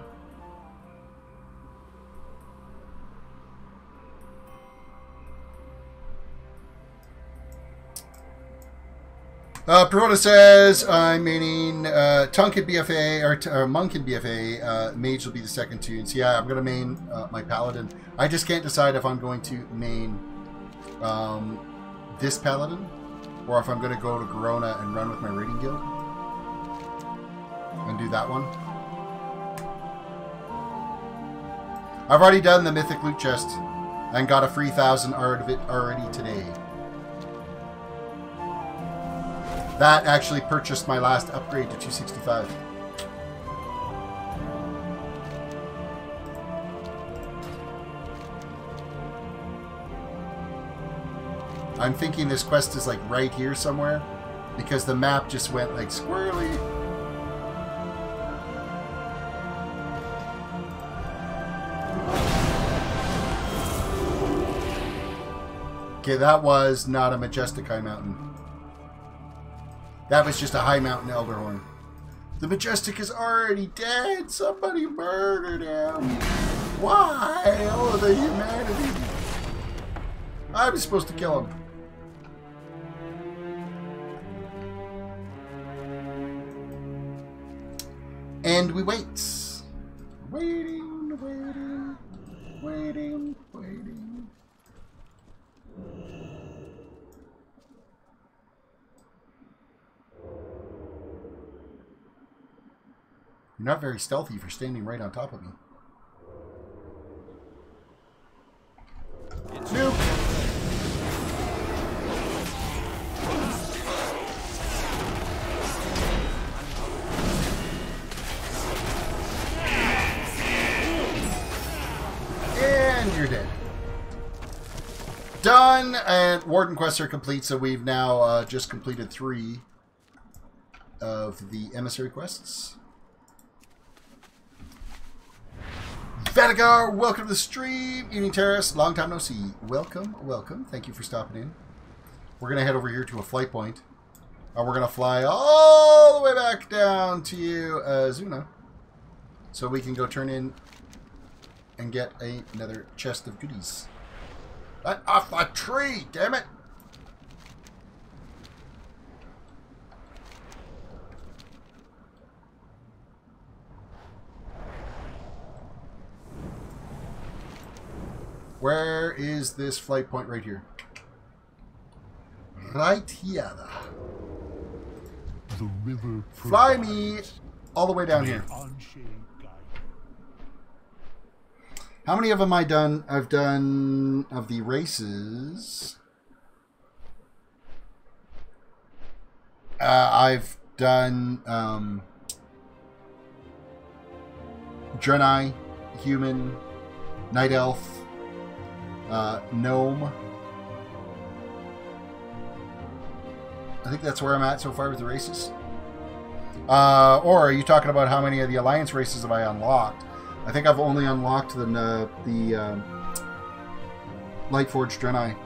A: Perona says, I'm maining Tunk at BFA, or Monk in BFA. Mage will be the second tune. So yeah, I'm going to main my Paladin. I just can't decide if I'm going to main this Paladin, or if I'm going to go to Garona and run with my Raiding Guild. And do that one. I've already done the Mythic Loot Chest, and got a free 1,000 art of it already today. That actually purchased my last upgrade to 265. I'm thinking this quest is like right here somewhere, because the map just went like squirrely. Okay, that was not a majestic high mountain. That was just a high mountain Elderhorn. The Majestic is already dead. Somebody murdered him. Why? Oh, the humanity. I was supposed to kill him. And we wait. Waiting, waiting, waiting, waiting. You're not very stealthy for standing right on top of me. Nope. And you're dead. Done, and Warden quests are complete, so we've now just completed 3 of the emissary quests. Vatigar, welcome to the stream. Evening Terrace, long time no see. Welcome, welcome. Thank you for stopping in. We're going to head over here to a flight point. We're going to fly all the way back down to Zuna. So we can go turn in and get another chest of goodies. Off the tree, damn it! Where is this flight point? Right here. Right here.
F: The river
A: fly me all the way down here. How many of them I've done of the races. I've done Draenei, Human, Night Elf, Gnome. I think that's where I'm at so far with the races. Or are you talking about how many of the Alliance races have I unlocked? I think I've only unlocked the Lightforged Draenei.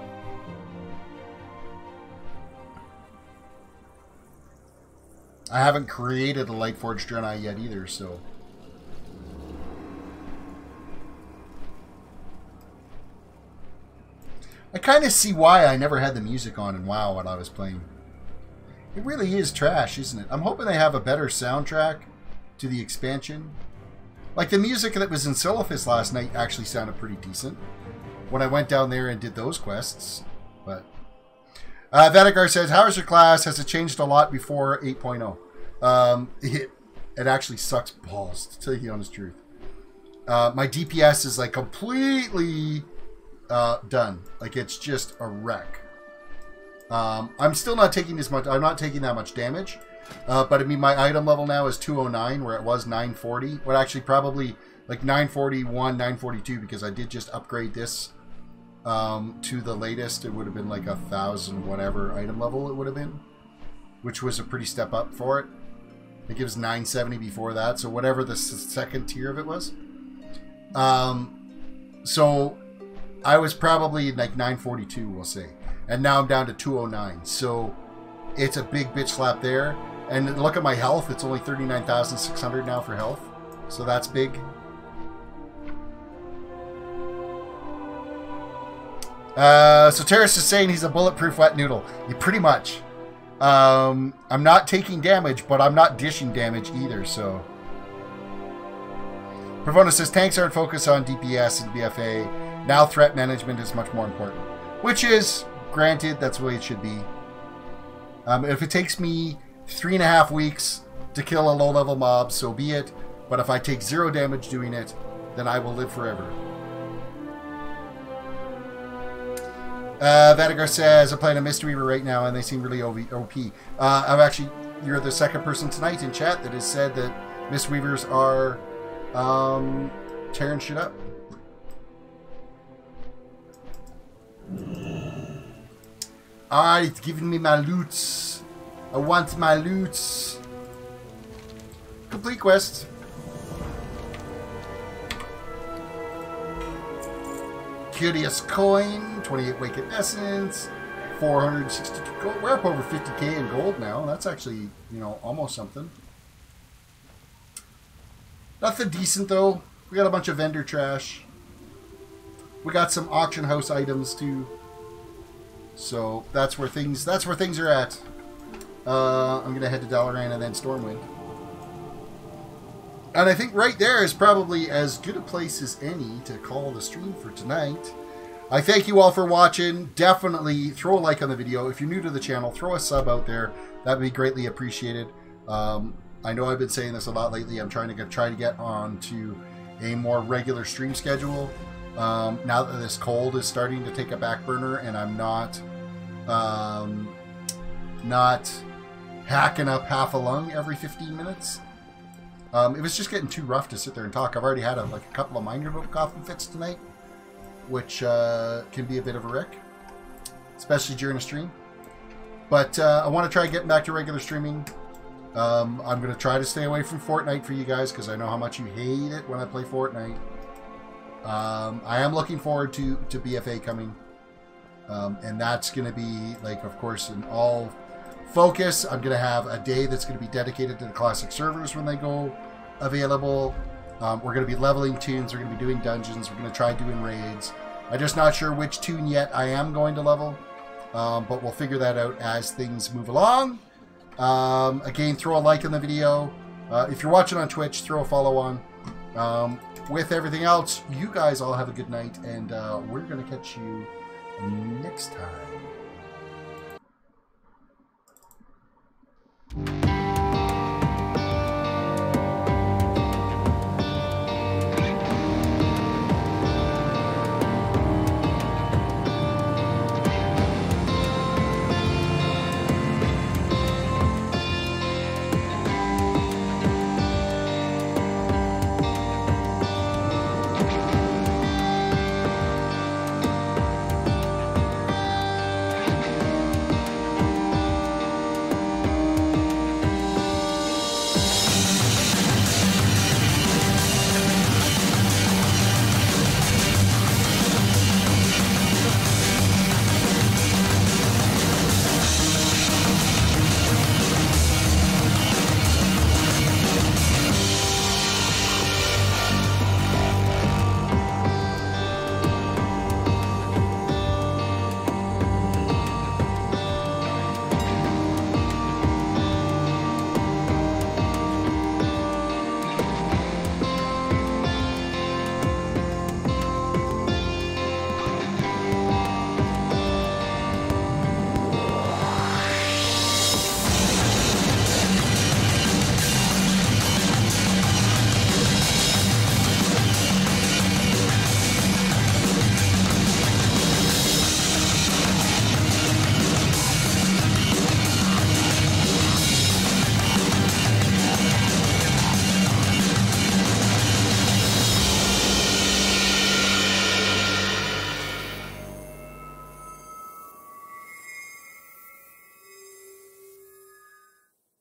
A: I haven't created a Lightforged Draenei yet either, so... I kind of see why I never had the music on in WoW when I was playing. It really is trash, isn't it? I'm hoping they have a better soundtrack to the expansion. Like, the music that was in Silithus last night actually sounded pretty decent when I went down there and did those quests. But Vatigar says, how is your class? Has it changed a lot before 8.0? It actually sucks balls, to tell you the honest truth. My DPS is like completely done. Like, it's just a wreck. I'm still not taking as much. I'm not taking that much damage. But I mean, my item level now is 209, where it was 940. Well, actually, probably like 941, 942, because I did just upgrade this to the latest. It would have been like 1,000 whatever item level it would have been, which was a pretty step up for it. It gives 970 before that, so whatever the second tier of it was. So I was probably like 942, we'll say, and now I'm down to 209. So it's a big bitch slap there. And look at my health; it's only 39,600 now for health, so that's big. So Terris is saying he's a bulletproof wet noodle. Pretty much. I'm not taking damage, but I'm not dishing damage either, so. Pravona says, tanks aren't focused on DPS and BFA. Now threat management is much more important. Which is, granted, that's the way it should be. If it takes me 3.5 weeks to kill a low-level mob, so be it. But if I take 0 damage doing it, then I will live forever. Vatigar says, I'm playing a Mistweaver right now, and they seem really OP. I've actually, you're the second person tonight in chat that has said that Mistweavers are tearing shit up. Alright, it's giving me my loots. I want my loots. Complete quest. Curious coin, 28 Wicked Essence, 462 gold. We're up over 50k in gold now. That's actually, you know, almost something. Nothing decent though. We got a bunch of vendor trash. We got some auction house items too. So that's where things are at. I'm gonna head to Dalaran and then Stormwind. And I think right there is probably as good a place as any to call the stream for tonight. I thank you all for watching. Definitely throw a like on the video. If you're new to the channel, throw a sub out there. That would be greatly appreciated. I know I've been saying this a lot lately. I'm trying to get on to a more regular stream schedule. Now that this cold is starting to take a back burner and I'm not hacking up half a lung every 15 minutes. It was just getting too rough to sit there and talk. I've already had a couple of minor little coughing fits tonight, which can be a bit of a wreck, especially during a stream. But I want to try getting back to regular streaming. I'm going to try to stay away from Fortnite for you guys because I know how much you hate it when I play Fortnite. I am looking forward to BFA coming. And that's going to be, like, of course, an all focus. I'm going to have a day that's going to be dedicated to the classic servers when they go available. We're going to be leveling tunes. We're going to be doing dungeons. We're going to try doing raids. I'm just not sure which tune yet I am going to level. But we'll figure that out as things move along. Again, throw a like on the video. If you're watching on Twitch, throw a follow on. With everything else, you guys all have a good night. And we're going to catch you next time.